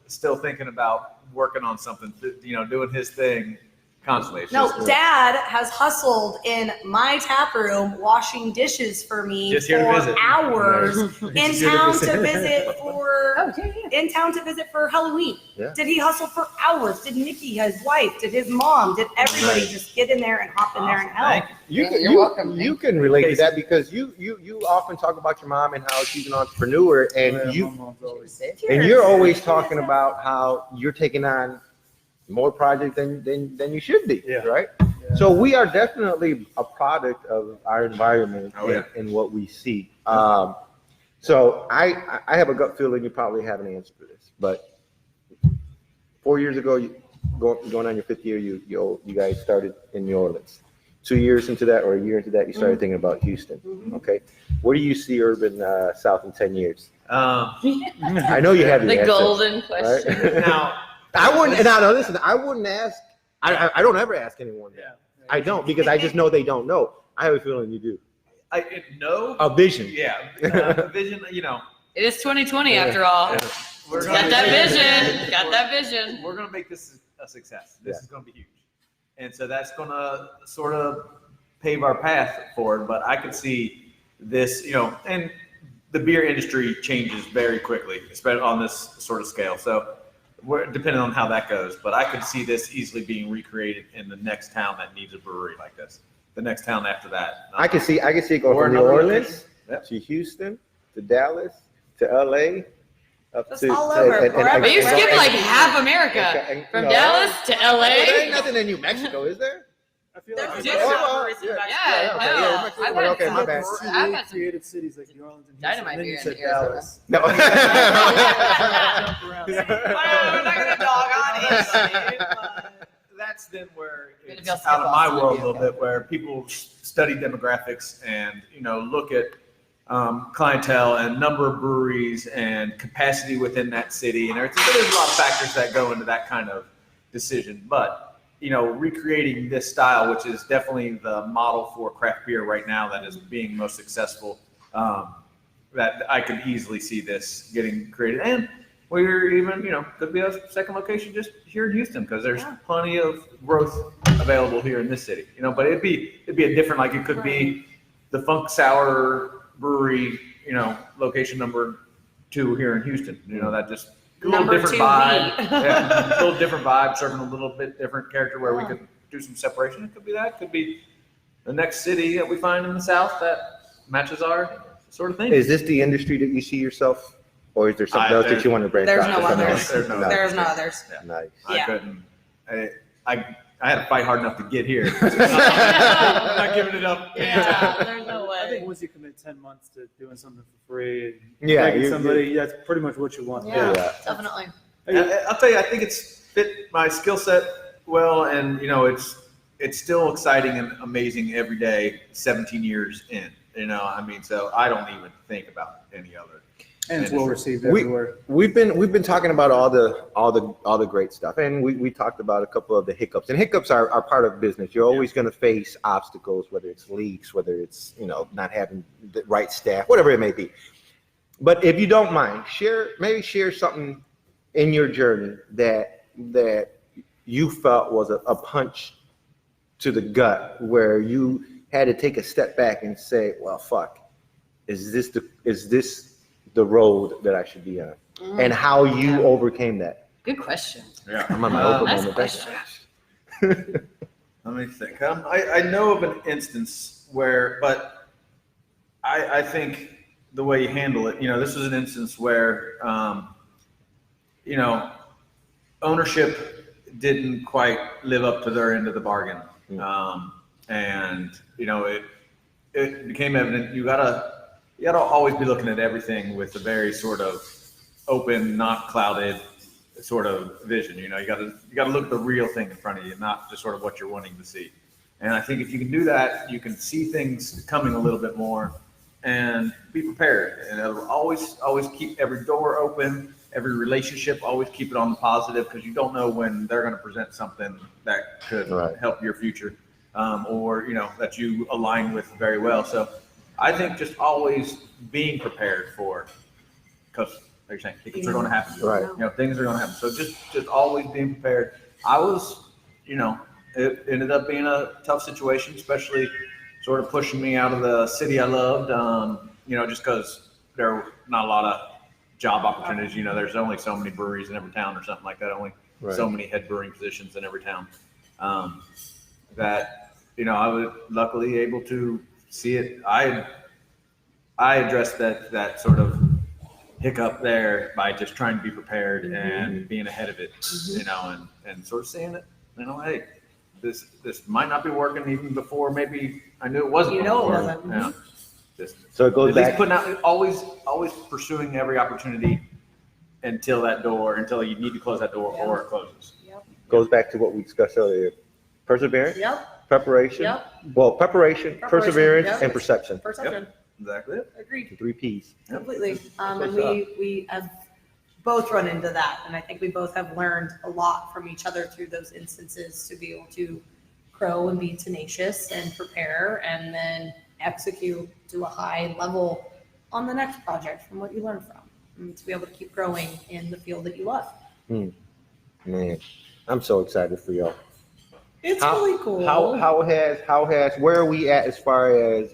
still thinking about working on something, doing his thing constantly. It's No, just- Dad has hustled in my tap room washing dishes for me Just here to for visit. hours in Just here to town to visit. visit for Oh, yeah. in town to visit for Halloween. Yeah. Did he hustle for hours? Did Nikki, his wife, did his mom, did everybody Right. just get in there and hop in there and Awesome. help? Thank you. You can, You're welcome. you can relate to that because you often talk about your mom and how she's an entrepreneur, and Yeah, you my mom's always. and you're always talking about how you're taking on more projects than you should be, Yeah. right? Yeah. So we are definitely a product of our environment Oh, yeah. and what we see. So I have a gut feeling you probably have an answer for this, but 4 years ago, going on your 5th year, you guys started in New Orleans. 2 years into that, or a year into that, you started thinking about Houston. Okay, where do you see urban South in 10 years? I know you have your The answer, golden right? question. Now, I wouldn't. And I listen. I wouldn't ask. I don't ever ask anyone that. Yeah. I don't, because I just know they don't know. I have a feeling you do. no. A vision. Yeah, the vision. It is 2020 after all. We're Got that vision. Got that vision. We're gonna make this a success. This Yeah. is gonna be huge, and so that's gonna sort of pave our path forward. But I could see this, and the beer industry changes very quickly, especially on this sort of scale. So we're depending on how that goes. But I could see this easily being recreated in the next town that needs a brewery like this. The next town after that. I can see it going Or from New another Orleans location. Yep. to Houston to Dallas to LA up Just to all over, wherever. But you Wherever skipped it like is. half America. Okay, From no. Dallas to Well, there ain't LA. nothing in New Mexico, is there? I feel There's like different breweries in Mexico. Yeah, okay, no. yeah, Mexico. I've had Okay, my bad. Two I've had some creative cities like New Orleans and Houston, Dynamite and then you beer said in Arizona. Dallas. No. Jump around. We're not gonna dog on it. That's then where Gonna it's feel out of my skip-off. world a little bit, where people study demographics and look at clientele and number of breweries and capacity within that city and everything. So there's a lot of factors that go into that kind of decision. But recreating this style, which is definitely the model for craft beer right now that is being most successful, that I could easily see this getting created. And we're even, could be a second location just here in Houston, because there's plenty of growth available here in this city. But it'd be a different, like it could be the Funk Sour Brewery, location number 2 here in Houston. That just a little Number different 2B. vibe. Yeah, a little different vibe, serving a little bit different character where we could do some separation. It could be that. It could be the next city that we find in the South that matches our sort of thing. Is this the industry that you see yourself, or is there something else that you want to branch There's out? no to something others. else? There's no There's no others. Nice. I Yeah. couldn't. I had to fight hard enough to get here. I'm not giving it up. Yeah, there's no I think way. once you commit 10 months to doing something for free, and Yeah, begging you- somebody, that's pretty much what you want. Yeah. Yeah. Definitely. And I'll tell you, I think it's fit my skill set well, and it's still exciting and amazing every day. 17 years in, so I don't even think about any other. And it's well received We- everywhere. We've been talking about all the great stuff, and we talked about a couple of the hiccups. And hiccups are part of business. You're always going to face obstacles, whether it's leaks, whether it's not having the right staff, whatever it may be. But if you don't mind, share something in your journey that you felt was a punch to the gut, where you had to take a step back and say, "Well, fuck, is this the road that I should be on?" And how you overcame that. Good question. Yeah. I'm on my open Nice moment. question. Let me think. I know of an instance where, but I think the way you handle it, this was an instance where, ownership didn't quite live up to their end of the bargain. And, it became evident you gotta always be looking at everything with a very sort of open, not clouded sort of vision. You gotta look at the real thing in front of you, not just sort of what you're wanting to see. And I think if you can do that, you can see things coming a little bit more and be prepared. And it'll always keep every door open, every relationship, always keep it on the positive, because you don't know when they're going to present something that could Right. help your future. or that you align with very well. So I think just always being prepared for, because like you're saying, things are going to happen. Right. Things are going to happen. So just always being prepared. I was, it ended up being a tough situation, especially sort of pushing me out of the city I loved. Just because there were not a lot of job opportunities. There's only so many breweries in every town or something like that. Only so many head brewing positions in every town. That I was luckily able to see it. I addressed that sort of hiccup there by just trying to be prepared and being ahead of it, and sort of seeing it. Hey, this might not be working even before maybe I knew it wasn't. It wasn't. So it goes back. Putting out, always pursuing every opportunity until you need to close that door or it closes. Goes back to what we discussed earlier. Perseverance. Preparation. Well, preparation, perseverance, and perception. Perception. Exactly it. Agreed. The 3 Ps. Completely. And we have both run into that. And I think we both have learned a lot from each other through those instances to be able to grow and be tenacious and prepare and then execute to a high level on the next project from what you learn from, and to be able to keep growing in the field that you love. Man, I'm so excited for y'all. It's really cool. Where are we at as far as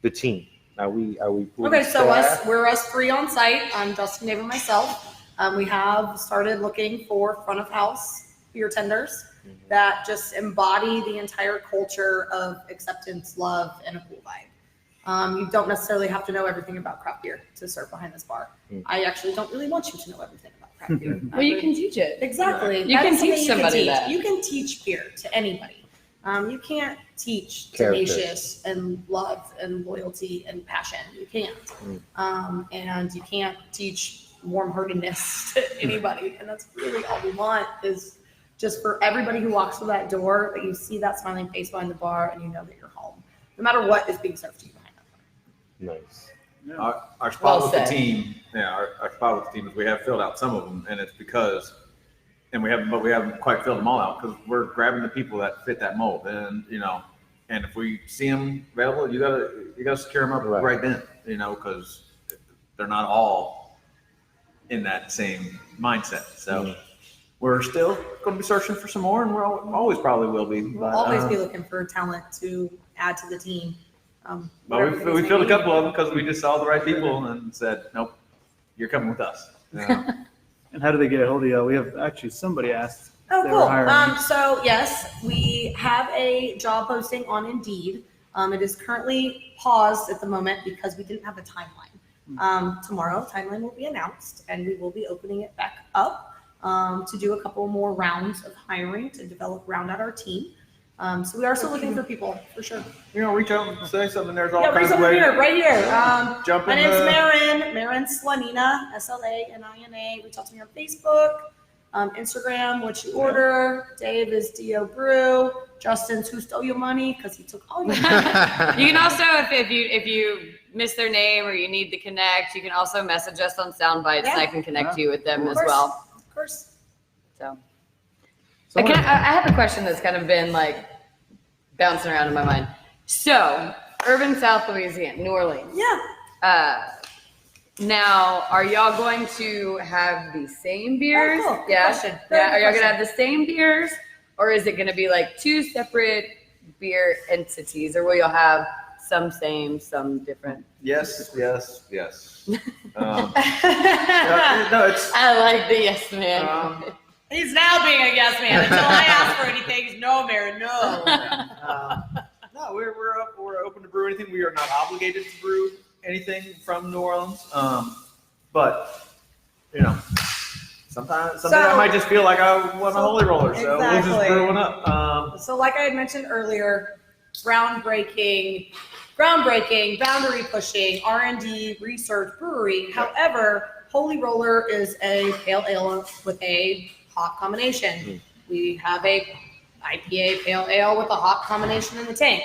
the team? Are we Okay, so we're us 3 on site. I'm Dustin, Dave, and myself. We have started looking for front of house beer tenders that just embody the entire culture of acceptance, love, and a cool vibe. You don't necessarily have to know everything about craft beer to serve behind this bar. I actually don't really want you to know everything about craft beer. Well, you can teach it. Exactly. You can teach somebody that. You can teach beer to anybody. You can't teach Character. tenacious and love and loyalty and passion. You can't. And you can't teach warm-heartedness to anybody. And that's really all we want, is just for everybody who walks through that door, that you see that smiling face behind the bar and you know that you're home, no matter what is being served to you behind that bar. Nice. Our spot Well with said. the team, our spot with the team is we have filled out some of them, and it's because, we haven't quite filled them all out because we're grabbing the people that fit that mold, and and if we see them available, you gotta secure them up right then, because they're not all in that same mindset. So we're still going to be searching for some more, and we're always probably will be. We'll always be looking for talent to add to the team. But we filled a couple of them because we just saw the right people and said, nope, you're coming with us. And how do they get a hold of you? We have actually somebody asked. Oh, if they were cool. hiring. So yes, we have a job posting on Indeed. It is currently paused at the moment because we didn't have a timeline. Tomorrow, timeline will be announced, and we will be opening it back up to do a couple more rounds of hiring to round out our team. So we are still looking for people, for sure. Reach out and say something. There's all Yeah, kinds raise of over ways. here, right here. Jump My in name's the- Marin Slanina, SLANINA. Reach out to me on Facebook, Instagram, what you order. Dave is D.O. Brew. Justin's Who Stole Your Money, because he took all your money. You can also, if you miss their name or you need to connect, you can also message us on SoundBites, and I can connect you with them as well. Of course. So I have a question that's kind of been like bouncing around in my mind. So, urban South Louisiana, New Orleans. Yeah. Now, are y'all going to have the same beers? Oh, cool. Good Yeah. question. Yeah. Are y'all Good going to have the same beers, or is it going to be like 2 separate beer entities, or will y'all have some same, some different? Yes. No, it's. I like the yes man. He's now being a yes man. Until I ask for anything, no, Marin, no. No, we're open to brew anything. We are not obligated to brew anything from New Orleans. But sometimes I might just feel like I want a holy roller, so we'll just Exactly. brew one up. So like I had mentioned earlier, groundbreaking, boundary pushing, R&D, research, brewery. However, Holy Roller is a pale ale with a hop combination. We have a IPA pale ale with a hop combination in the tank.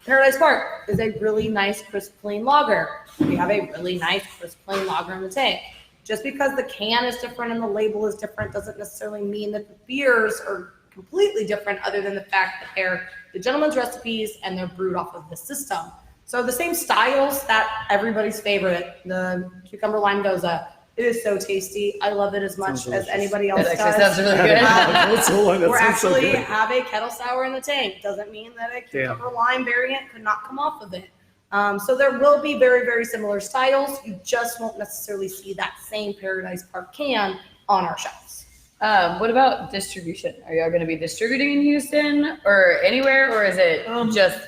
Paradise Park is a really nice, crisp, clean lager. We have a really nice, crisp, clean lager in the tank. Just because the can is different and the label is different doesn't necessarily mean that the beers are completely different other than the fact that they're the gentleman's recipes and they're brewed off of the system. So the same styles that everybody's favorite, the cucumber lime goza, it is so tasty. I love it as much Sounds as delicious. anybody else That actually does. sounds really good. What's the one that We're sounds so actually good? have a kettle sour in the tank. Doesn't mean that a cucumber lime variant could not come off of it. So there will be very, very similar styles. You just won't necessarily see that same Paradise Park can on our shelves. What about distribution? Are y'all going to be distributing in Houston or anywhere, or is it just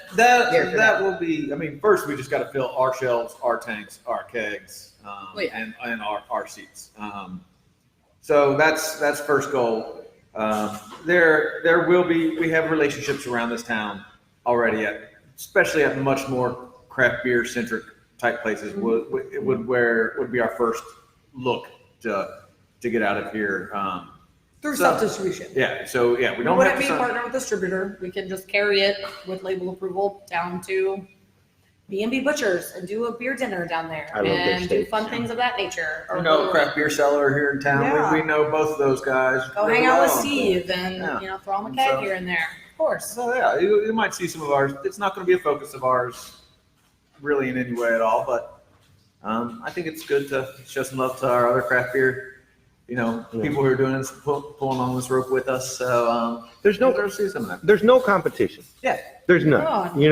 here for that now? will be. I mean, first we just got to fill our shelves, our tanks, our kegs, and our seats. So that's first goal. There will be. We have relationships around this town already, especially at much more craft beer centric type places. Would be our first look to get out of here. Through self-distribution. Yeah. So yeah, we We don't wouldn't have be to a partner with distributor. We can just carry it with label approval down to B&B Butchers and do a beer dinner down there I love their and do steaks. fun things of that nature. Or You know, a craft beer seller here in town. Yeah. We know both of those guys. go really hang out with well. Steve and Yeah. throw him a keg So- here and there. Of course. So yeah, you might see some of ours. It's not going to be a focus of ours, really, in any way at all. But I think it's good to show some love to our other craft beer. People who are doing this, pulling on this rope with us. So There's no see some of that. there's no competition. Yeah. There's none. God.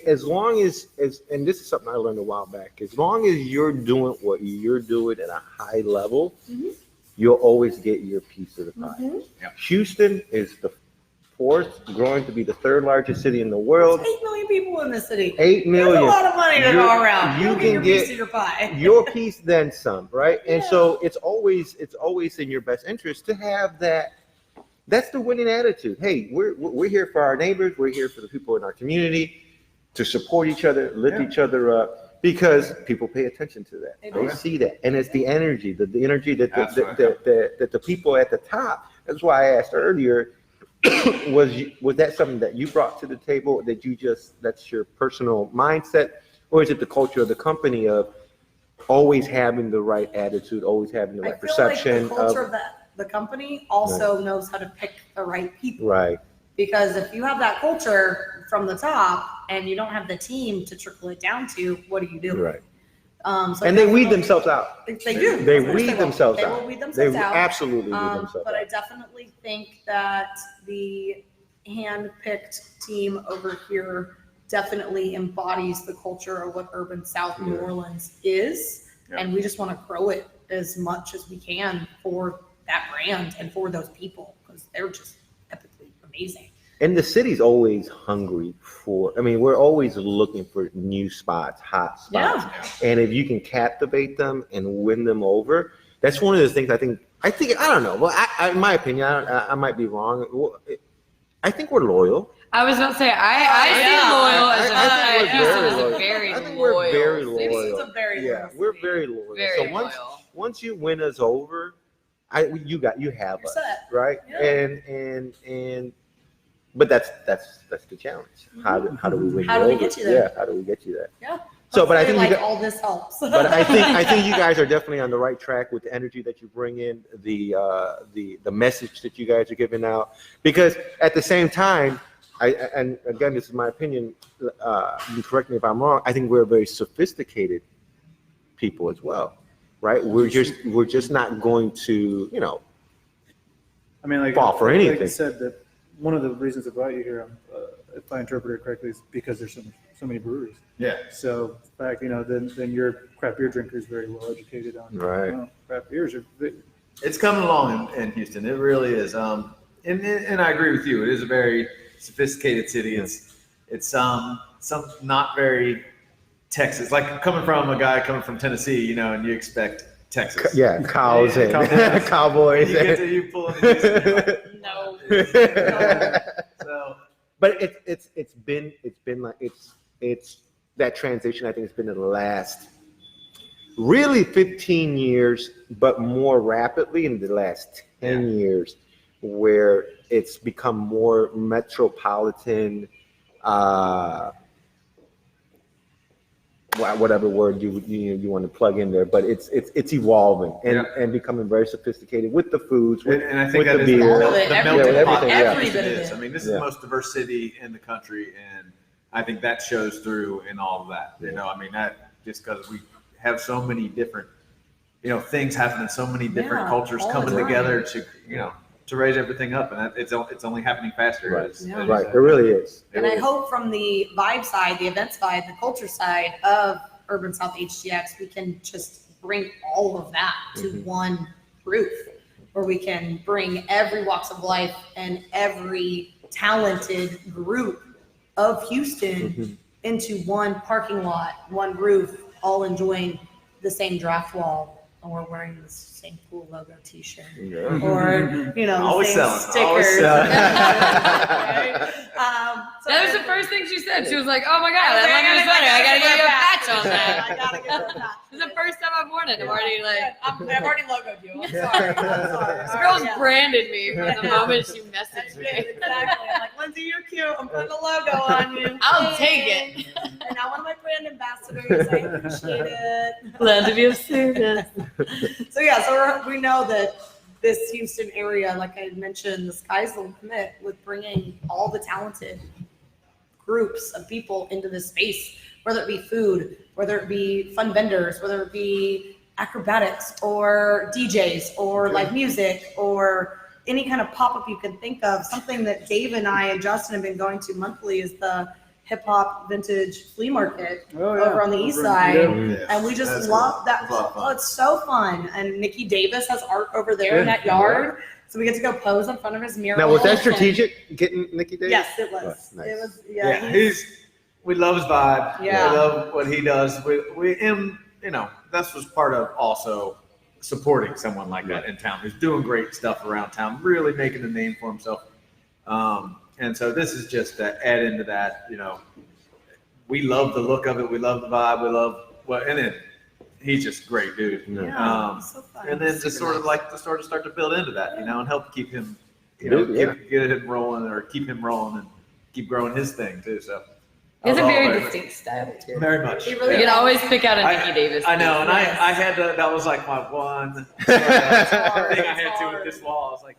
As long as and this is something I learned a while back. As long as you're doing what you're doing at a high level, you'll always get your piece of the pie. Yeah. Houston is the fourth, growing to be the third largest city in the world. 8 million people in this city. 8 million. There's a lot of money to go around. You You'll can your get piece of your pie. your piece, then some, right? And Yeah. so it's always in your best interest to have that. That's the winning attitude. Hey, we're here for our neighbors. We're here for the people in our community to support each other, lift each other up, because people pay attention to that. They They do. see that, and it's the energy, the energy that Absolutely. that the people at the top. That's why I asked earlier. was that something that you brought to the table, that that's your personal mindset, or is it the culture of the company of always having the right attitude, always having the I right feel perception like the culture of the company also knows how to pick the right people. right? Because if you have that culture from the top and you don't have the team to trickle it down to, what do you do? Right. So And they weed definitely- themselves out. They do. They Of course weed will. themselves They out. will weed They themselves out. absolutely weed themselves But I out. definitely think that the hand-picked team over here definitely embodies the culture of what Urban South New Orleans is. Yeah. And we just want to grow it as much as we can for that brand and for those people, because they're just epically amazing. And the city's always hungry for, we're always looking for new spots, hot spots. Yeah. And if you can captivate them and win them over, that's one of the things I think, I don't know. Well, in my opinion, I might be wrong. I think we're loyal. I was about to say, I see loyal as I think we're very a loyal. very I think we're very loyal city. loyal. It's a very Yeah, loyal we're city. very loyal. Very So loyal. once you win us over, you have You're us, set. right? Yeah. And but that's the challenge. How do we win How you do we over? get you there? Yeah, how do we get you there? Yeah. So, but I think Hopefully, you like all this helps. but I think you guys are definitely on the right track with the energy that you bring in, the message that you guys are giving out. Because at the same time, and again, this is my opinion. You correct me if I'm wrong. I think we're very sophisticated people as well, right? We're just not going to, Like fall for like anything. you said, that one of the reasons I brought you here, if I interpreted it correctly, is because there's so many breweries. Yeah. So, in fact, then your craft beer drinker is very well educated on Right. Craft beers are It's coming along in Houston. It really is. And I agree with you. It is a very sophisticated city. It's some not very Texas. Like coming from a guy coming from Tennessee, and you expect Texas. Yeah, cows and Cowboys. cowboys. You pull in Houston, you're like, No. so But it's been like it's that transition. I think it's been in the last really 15 years, but more rapidly in the last 10 years, where it's become more metropolitan. whatever word you want to plug in there, but it's evolving and becoming very sophisticated with the foods, and I think with that the is beer, all of it, the everything. melting pot Everything, that yeah. Every Houston bit of is. it. I mean, this is the most diverse city in the country, and I think that shows through in all of that. You know, I mean, that just because we have so many different, things happening, so many different Yeah, cultures all the coming time. together to raise everything up, and it's only happening faster. Right. Yeah. Right, it really is. And I hope from the vibe side, the event side, the culture side of Urban South HTX, we can just bring all of that to one roof, where we can bring every walks of life and every talented group of Houston into one parking lot, one roof, all enjoying the same draft wall, and we're wearing the same cool logo T-shirt, or the Always same selling, stickers. always selling. Right? So That was the first thing she said. She was like, "Oh my god, I was I like, love your sweater. I gotta get you a patch. patch on that." I gotta get her a patch. This is the first time I've worn it. I'm already like, I've already logoed you. I'm sorry. this girl's branded me from the moment she messaged me. Exactly. I'm like, Lindsay, you're cute. I'm putting a logo on you. I'll take it. And now one of my brand ambassadors. I appreciate it. Glad to be of service. So yeah, so we know that this Houston area, like I had mentioned, the sky's the limit with bringing all the talented groups of people into this space, whether it be food, whether it be fun vendors, whether it be acrobatics or DJs or live music or any kind of pop-up you can think of. Something that Dave and I and Justin have been going to monthly is the hip hop vintage flea market over on the east side. And we just love that. Oh, it's so fun. And Nikki Davis has art over there in that yard. So we get to go pose in front of his mural. Now, was that strategic, getting Nikki Davis? Yes, it was. Nice. It was, We love his vibe. Yeah. We love what he does. This was part of also supporting someone like that in town who's doing great stuff around town, really making a name for himself. And so this is just to add into that, we love the look of it. We love the vibe. We love and then he's just a great dude. Yeah, so fun. And then just sort of start to build into that, and help keep him, get him rolling or keep him rolling and keep growing his thing too. So He has a very distinct style too. very much. He really You can always pick out a Nikki Davis. I know, and Yes. I had to. That was like my one thing It's I had to hard. with this wall. I was like,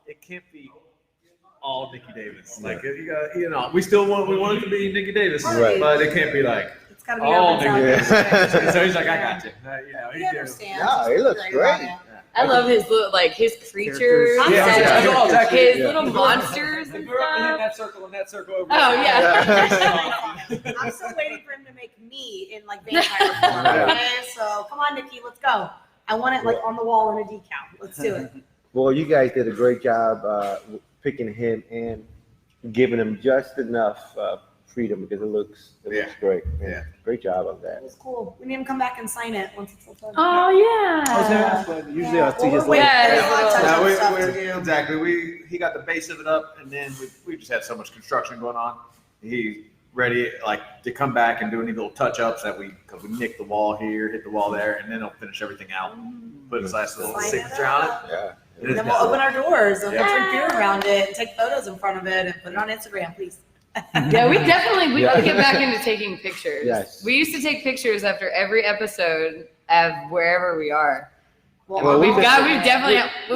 it can't be all Nikki Davis. Like you got, we still want it to be Nikki Davis, Right. but it can't be like It's got to be all Urban Nikki South Davis. HTX. So he's like, I got you. He He understands. Yeah, he looks About great. it. I love his little, his creatures, I'm Yeah, so yeah, exactly. his Yeah. little monsters If and you're up in stuff. that circle and that circle over. Oh, yeah. I'm still waiting for him to make me in like vampire form. Okay, so come on, Nikki, let's go. I want it like on the wall in a decal. Let's do it. Well, you guys did a great job picking him and giving him just enough freedom because it looks great. Yeah. Great job on that. It was cool. We need him to come back and sign it once it's all done. Oh yeah. Usually I'll see Well, his we're waiting Yeah, for it's a lot of little- touch-up No, stuff to we do. exactly. He got the base of it up, and then we just had so much construction going on. He ready to come back and do any little touch ups because we nicked the wall here, hit the wall there, and then he'll finish everything out, put his last little Sign it signature on it. up. Yeah. And then we'll open our doors and we'll Yeah. drink beer around it and take photos in front of it and put it on Instagram, please. Yeah, we gotta get back into taking pictures. Yes. We used to take pictures after every episode of wherever we are. Well, we've definitely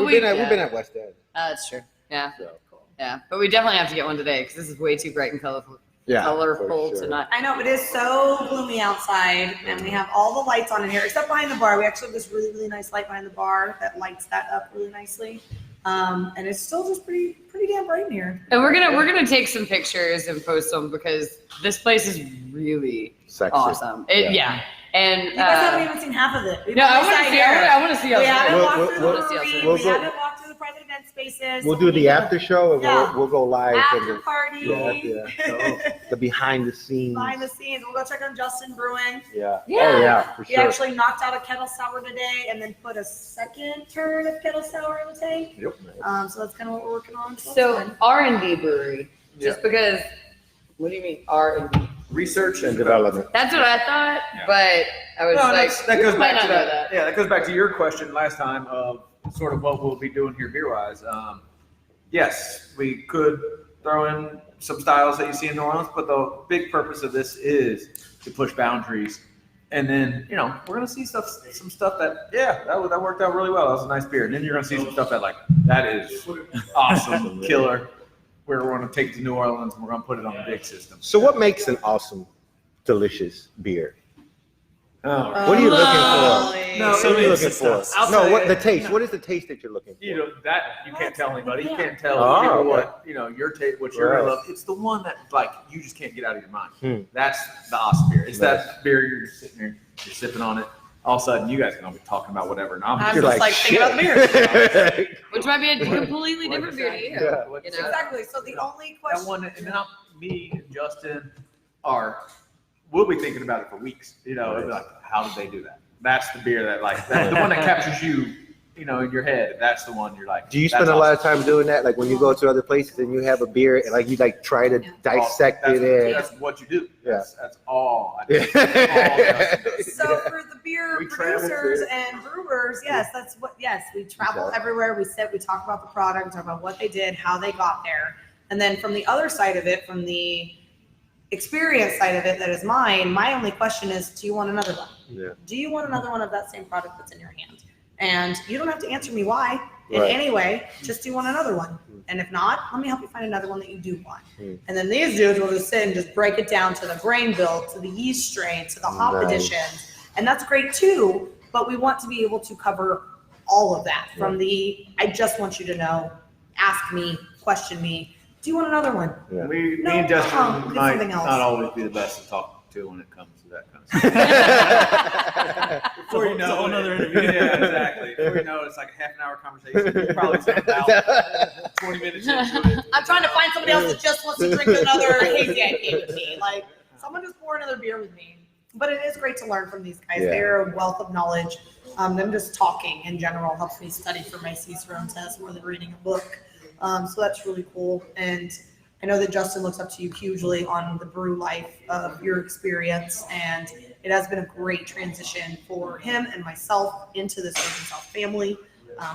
we've been at West End. That's true. Yeah. So. Yeah. But we definitely have to get one today because this is way too bright and colorful Yeah, colorful for sure. tonight. I know, but it is so gloomy outside and we have all the lights on in here except behind the bar. We actually have this really, really nice light behind the bar that lights that up really nicely. And it's still just pretty damn bright in here. And we're gonna take some pictures and post them because this place is really Sexy. awesome. Yeah. And You guys haven't even seen half of it. We've no, I only want to sat see. here. I want to see. We outside. haven't We'll- walked through we'll- the brewery. we'll We go- haven't walked through the private event spaces. We'll do the after show and Yeah. we'll go live After and party. the behind the scenes. Behind the scenes. We'll go check on Justin Brewing. Yeah. Yeah. Oh yeah, for He sure. actually knocked out a kettle sour today and then put a second turn of kettle sour in the tank. Yep. So that's kind of what we're working on. So that's fun. R&D brewery, just because. What do you mean R&D? Research and development. That's what I thought, Yeah. but I was No, like, that goes you might back to not know that. Yeah, that goes back to your question last time of sort of what we'll be doing here beer wise. Yes, we could throw in some styles that you see in New Orleans, but the big purpose of this is to push boundaries And then, you know, we're gonna see some stuff that that worked out really well. That was a nice beer. And then you're gonna see some stuff that like that is awesome, killer. We're gonna take it to New Orleans and we're gonna put it on the big system. So what makes an awesome, delicious beer? Oh. What are you looking for? No, What are you looking for? I'll No, say what the it. taste? What is the taste that you're looking for? You know that you can't tell anybody. You can't tell Oh, people okay. what your taste, what you're Right. gonna love. It's the one that like you just can't get out of your mind. Hmm. That's the awesome beer. It's Nice. that beer you're just sitting there, you're sipping on it. All of a sudden, you guys can all be talking about whatever. And I'm I'm just just like thinking about the beer. Which might be a completely different beer to you. Yeah. What's You know? Exactly. So the only that question. one, and then me and Justin we'll be thinking about it for weeks. You know, it'll be like, how did they do that? That's the beer that like that's the one that captures you, you know, in your head. That's the one you're like. Do you spend a lot of time doing that? Like when you go to other places and you have a beer and like you like try to dissect it and That's what you do. Yeah. That's all I do. Yeah. That's all Justin does. So for the beer We travel producers too. and brewers, yes, we travel Exactly. everywhere. We sit, we talk about the product, talk about what they did, how they got there. And then from the other side of it, from the experience side of it, that is mine, my only question is, do you want another one? Yeah. Do you want another one of that same product that's in your hand? And you don't have to answer me why in Right. any way, just do you want another one? And if not, let me help you find another one that you do want. Mm. And then these dudes will just sit and just break it down to the grain build, to the yeast strain, to the hop Nice. additions. And that's great too, but we want to be able to cover all of that from the, I just want you to know, ask me, question me, do you want another one? Yeah. Me No, and Justin get might something else. not always be the best to talk to when it comes to that kind of stuff. Before you It's a know whole it, nother interview. Yeah, exactly. Before you know it, it's like a half an hour conversation. You probably spent about 20 minutes into it. I'm trying to find somebody else that just wants to drink another hazy IPA with me. Like, someone just pour another beer with me. But it is great to learn from these guys. Yeah. They're a wealth of knowledge. Them just talking in general helps me study for my CSRM test more than reading a book. So that's really cool. And I know that Justin looks up to you hugely on the brew life of your experience. And it has been a great transition for him and myself into this Open South family.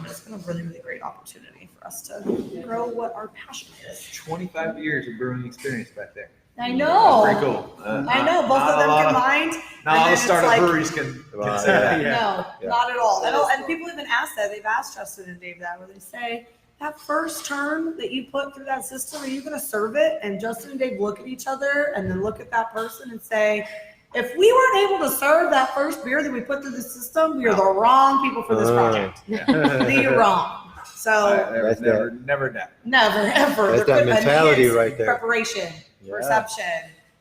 It's been a really, really great opportunity for us to grow what our passion is. 25 years of brewing experience back there. I That's know. pretty cool. I know. Both of them combined. Not all then the it's startup like- breweries can Wow, say that. Yeah. No, Yeah. not at all. And people even ask that. They've asked Justin and Dave that, where they say, that first term that you put through that system, are you going to serve it? And Justin and Dave look at each other and then look at that person and say, if we weren't able to serve that first beer that we put through the system, we are the wrong people for this project. The wrong. So That's never doubt. never, ever. That's There that could- mentality and right there. Preparation, Yeah. perception,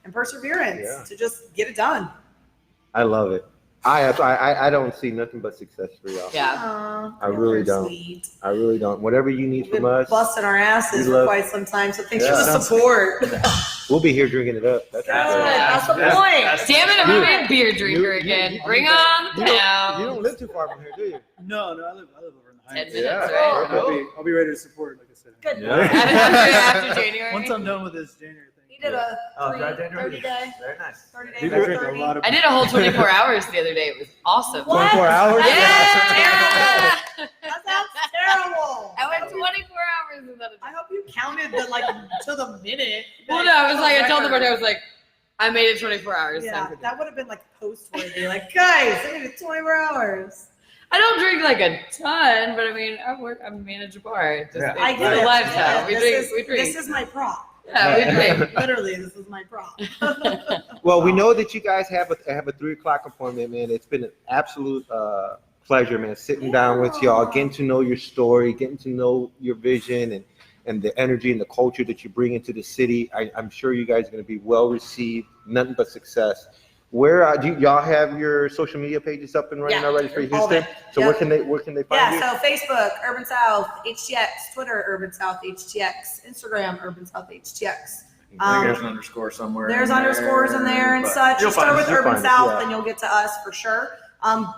and perseverance Yeah. to just get it done. I love it. I don't see nothing but success for y'all. Yeah. I really you're don't. Sweet. I really don't. Whatever you need We've from been us, busting our asses we for love- quite some time, so thanks Yeah. for the support. we'll be here drinking it up. That's Good. for sure. That's the point. Damn it, I'm You- gonna be a beer drinker again. Bring on the You don't pound. live too far from here, do you? No, I live over in the 10 Heights. minutes, Yeah. right? I'll be ready to support, like I said. Good. Yeah. After January. Once I'm done with this January thing. He did a Dry January? 30 day, Very nice. 30 day, I drink a 30. lot of. I did a whole 24 hours the other day. It was awesome. What? 24 hours? Yeah. That sounds terrible. I went 24 hours without a I hope you counted the to the minute. Well, no, I was like, I told the bartender, I was like, I made it 24 hours. Yeah, time for that would have been like post-worthy. Like, guys, I needed 24 hours. I don't drink like a ton, but I mean, I manage a bar. It's just, Yeah. I it's get a it. lifestyle. Yeah, We this drink. This is my prop. Yeah, we drink. Literally, this is my prop. Well, we know that you guys have a 3:00 appointment, man. It's been an absolute pleasure, man, sitting down with y'all, getting to know your story, getting to know your vision and the energy and the culture that you bring into the city. I'm sure you guys are going to be well received, nothing but success. Where do y'all have your social media pages up and running Yeah, already for all of Houston? it. So Yep. where can they find Yeah, you? so Facebook, Urban South HTX, Twitter, Urban South HTX, Instagram, Urban South HTX. I think there's an underscore somewhere. There's in underscores in there and but such. You'll You start find with us. You'll Urban find us, South, yeah. then you'll get to us for sure.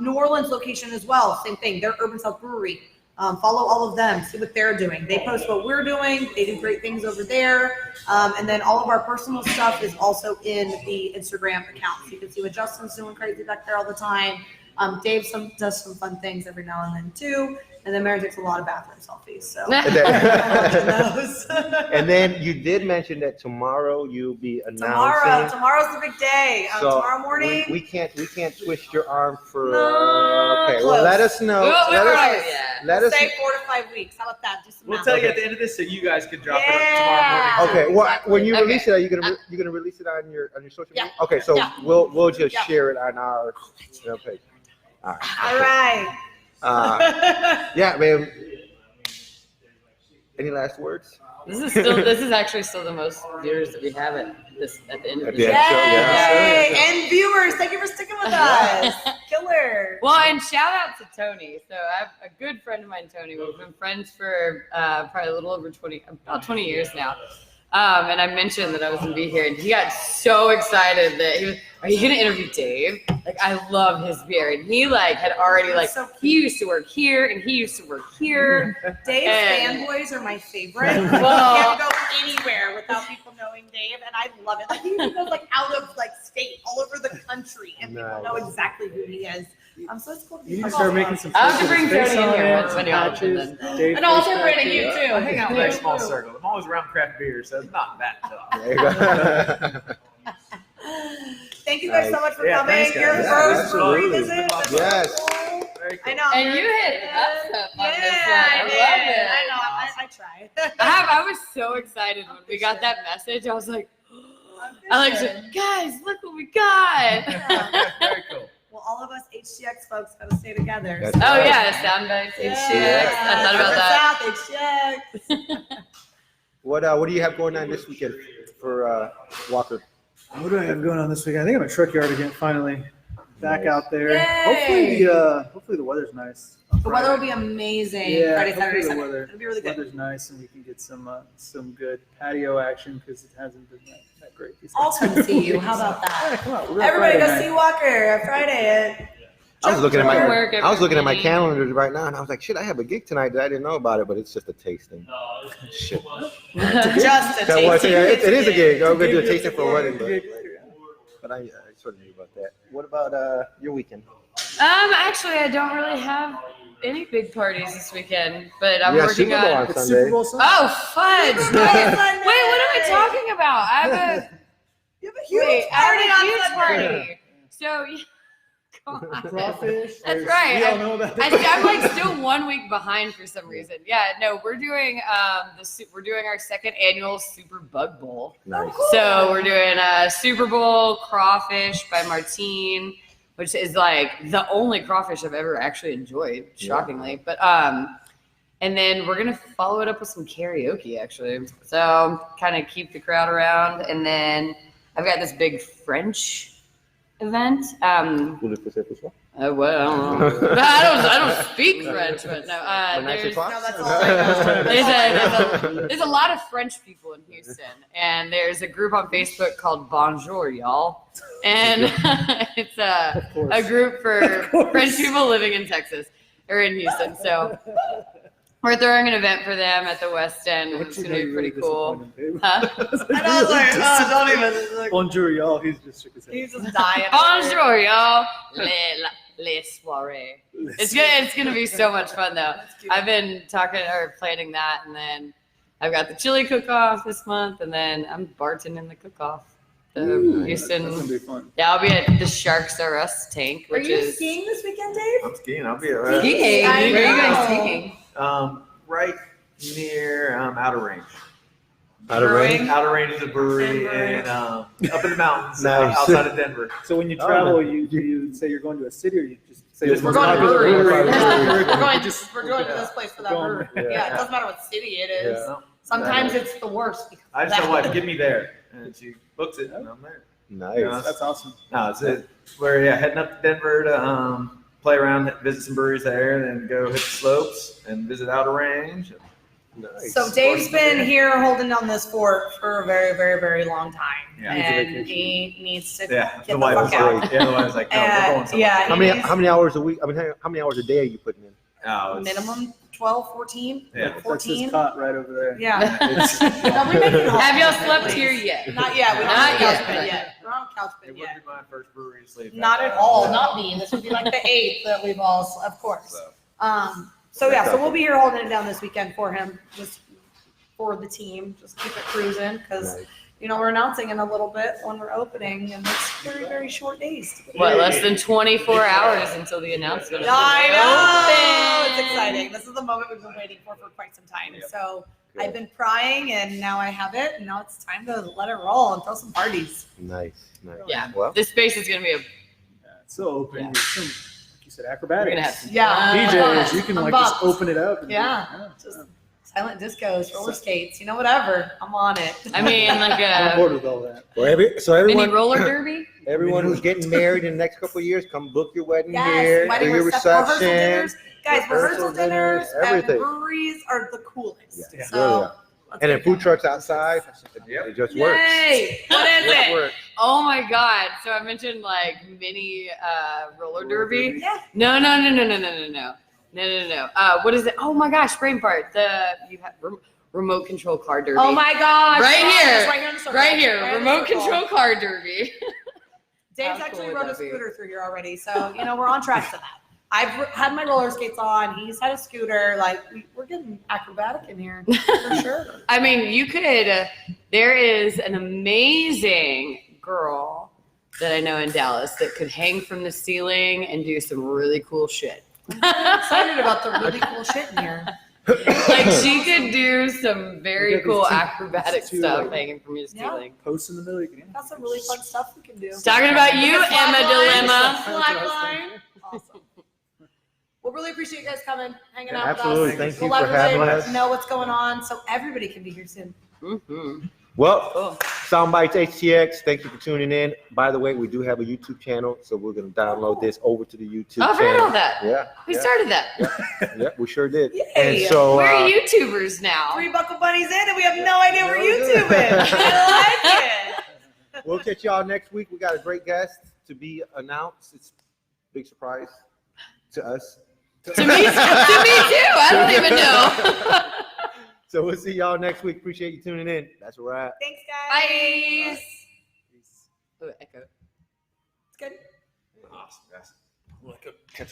New Orleans location as well, same thing. They're Urban South Brewery. Follow all of them, see what they're doing. They post what we're doing. They do great things over there. And then all of our personal stuff is also in the Instagram account. So you can see what Justin's doing crazy back there all the time. Dave does some fun things every now and then too. And then Mary takes a lot of bathroom selfies. So. And then you did mention that tomorrow you'll be announcing. Tomorrow's the big day. So tomorrow morning. we can't twist your arm for. No, okay, close. well let us know. Let us say 4 to 5 weeks. How about that? Do some We'll math. tell you at the end of this so you guys can drop it up tomorrow morning. Okay. Well, when you Okay. release it, are you gonna release it on your social media? Yeah. Okay, so Yeah. we'll just Yeah. share it on our page. All right. All right. Yeah, man. Any last words? This is actually still the most viewers that we have at the end of At the the show. end. Yay! Yeah. And viewers, thank you for sticking with us. Killer. Well, and shout out to Tony. So I have a good friend of mine, Tony. We've been friends for probably a little over about 20 years now. And I mentioned that I was going to be here, and he got so excited that he was, are you going to interview Dave? Like, I love his beer. And he had already he used to work here and he used to work here. Dave's And- fanboys are my favorite. Well- You can't go anywhere without people knowing Dave, and I love it. Like he even goes out of state, all over the country, and people know exactly who he is. So it's cool. You need to start making some. I'll have to pictures bring of face Tony in on here it, once some when you're on, patches, and then- Dave And also face Brittany, patches. you too. I hang out in a very small circle. I'm always around craft beer, so it's not that tough. There you go. Thank you guys so much for Yeah, coming. thanks, guys. Your Yeah, first absolutely. brewery visit. That's so Yes. cool. Very cool. I know. And you hit us up on this one. Yeah, I I love did. it. I know. I tried. I was so excited when we got that message. I was like, said, guys, look what we got. Very cool. Well, all of us HTX folks got to stay together. That's Oh right. yeah, SoundBites, HTX. I thought about that. South HTX. What do you have going on this weekend for Walker? What do I have going on this week? I think I'm at Truck Yard again. Finally, back Nice. out there. Yay! Hopefully the weather's nice. on The weather will Friday. be amazing. Yeah, Friday, hopefully Saturday, the Sunday. weather- It'll be really good. Weather's nice, and we can get some good patio action because it hasn't been that great. these I'll last come couple see you. weeks. How about that? Yeah, come on. We're on Everybody go Friday see night. Walker Friday. I was looking at From work, I was looking at my everybody. calendar right now, and I was like, shit, I have a gig tonight that I didn't know about it, but it's just a tasting. Shit. Just a That was- tasting. yeah, it is a gig. I'm gonna do a Gig tasting for a wedding, later, gig later, yeah. but I sort of knew about that. What about your weekend? Actually, I don't really have any big parties this weekend, but I'm Yeah, working Super Bowl on. on It's Sunday. Super Bowl Sunday. Oh, fudge! Super Bowl Wait, Sunday. what am I talking about? I have a You have a huge wait, I party have a on huge Sunday. party. So, yeah, God. Crawfish. That's there's- right. We all know about that. I'm still 1 week behind for some reason. Yeah, no, we're doing we're doing our second annual Super Bug Bowl. Nice. So we're doing Super Bowl crawfish by Martine, which is the only crawfish I've ever actually enjoyed, shockingly. But and then we're gonna follow it up with some karaoke actually. So kind of keep the crowd around, and then I've got this big French event. What? I don't know. I don't speak French, but no. There's, No, that's all I know. there's a lot of French people in Houston, and there's a group on Facebook called Bonjour, y'all, and it's a group for French people living in Texas or in Houston. So we're throwing an event for them at the West End, and it's gonna be pretty cool. Huh? And I was like, oh, don't even. Bonjour, y'all. He's just shook his head. He's just dying. Bonjour, y'all. Les soirées. It's gonna be so much fun though. I've been planning that, and then I've got the chili cook-off this month, and then I'm bartending the cook-off. The Houston. That's gonna be fun. Yeah, I'll be at the Sharks R Us tank, Are which you is skiing this weekend, Dave? I'm skiing. I'll be around. skiing. I Where are you guys know. skiing? Right near Outer Range. Out of range? Outer Range is a brewery Denver. and up in the mountains Nice. outside of Denver. So when you Oh, travel, man. you say you're going to a city, or you just say Just the we're most going to popular brewery. brewery? We're going to this place for that brewery. Yeah. Yeah, it doesn't matter what city it is. Yeah. Sometimes it's the worst. because I of just tell that. wife, get me there, and she books it, and I'm there. Nice. That's awesome. No, it's it. We're heading up to Denver to play around, visit some breweries there, and then go hit the slopes and visit Outer Range. Nice. So Dave's been here holding down this fort for a very, very, very long time, Yeah. and he needs to Yeah, get the the wife was fuck out. like, yeah, the wife was like, no, we're going somewhere. Yeah, how many hours a week? I mean, how many hours a day are you putting in? Oh, it's minimum 12, 14, Yeah. That's 14. his cot right over there. Yeah. It's- No, we make it home. Have y'all slept here yet? Not yet. We don't Not have a couch yet. bed yet. We're on a couch It bed wouldn't yet. be my first brewery to sleep. Not at all. Not me. This would be like the 8th that we've all, of course. So yeah, so we'll be here holding it down this weekend for him, just for the team. Just keep it cruising because Nice. we're announcing in a little bit when we're opening, and it's very, very short days. What, less than 24 hours until the announcement? of the I know. open. It's exciting. This is the moment we've been waiting for quite some time. Yep. So Good. I've been prying, and now I have it, and now it's time to let it roll and throw some parties. Nice. Yeah. Well, This space is going to be a. Yeah, it's so open. Yeah. It's so, like you said, We're going to have acrobatics. some. Yeah. DJs, you can I'm like bumped. just open it up. And Yeah. Just silent discos, roller skates, whatever. I'm on it. I mean, like I'm on a board with all that. well, mini everyone, roller derby. everyone who's getting married in the next couple of years, come book your wedding Yes, here, wedding do your rehearsal reception. dinners. Guys, rehearsal rehearsal dinners dinners, at everything. breweries are the coolest. Yeah, So, really are. let's And then get food going. trucks outside, it just works. Yay! What is It just it? works. Oh my God! So I mentioned like mini roller derby. Yeah. No. What is it? Oh my gosh! Brain fart. You have remote control car derby. Oh my gosh. Right Oh, here. it's right here in the circle. Right here, Right in the remote circle. control car derby. Dave's How actually cool would rode a that be? scooter through here already, so we're on track to that. I've had my roller skates on. He's had a scooter. Like we're getting acrobatic in here for sure. I mean, you could. There is an amazing girl that I know in Dallas that could hang from the ceiling and do some really cool shit. I'm excited about the really cool shit in here. Like she could do some very You got these cool two- acrobatic these two, stuff like- hanging from your Yeah. ceiling. Post in the middle. You can Got some really fun stuff we can do. Talking about you, The flag Emma line, Dilemma. the flag line. Awesome. Well, really appreciate you guys coming, hanging out Absolutely. with us. Thank We'll you let for having everybody us. know what's going on so everybody can be here soon. Mm-hmm. Well, Cool. SoundBites HTX, thank you for tuning in. By the way, we do have a YouTube channel, so we're going to download this over to the YouTube Oh, I've heard channel. all that. Yeah. We yeah, started that. yeah, we sure did. Yay. And so We're YouTubers now. 3 Buckle Bunnies in, and we have no idea we're No idea. YouTubing. I like it. we'll catch y'all next week. We got a great guest to be announced. It's a big surprise to us. To me too. I don't even know. So we'll see y'all next week. Appreciate you tuning in. That's a wrap. Thanks, guys. Bye. Ooh, echo. It's good. Awesome, guys.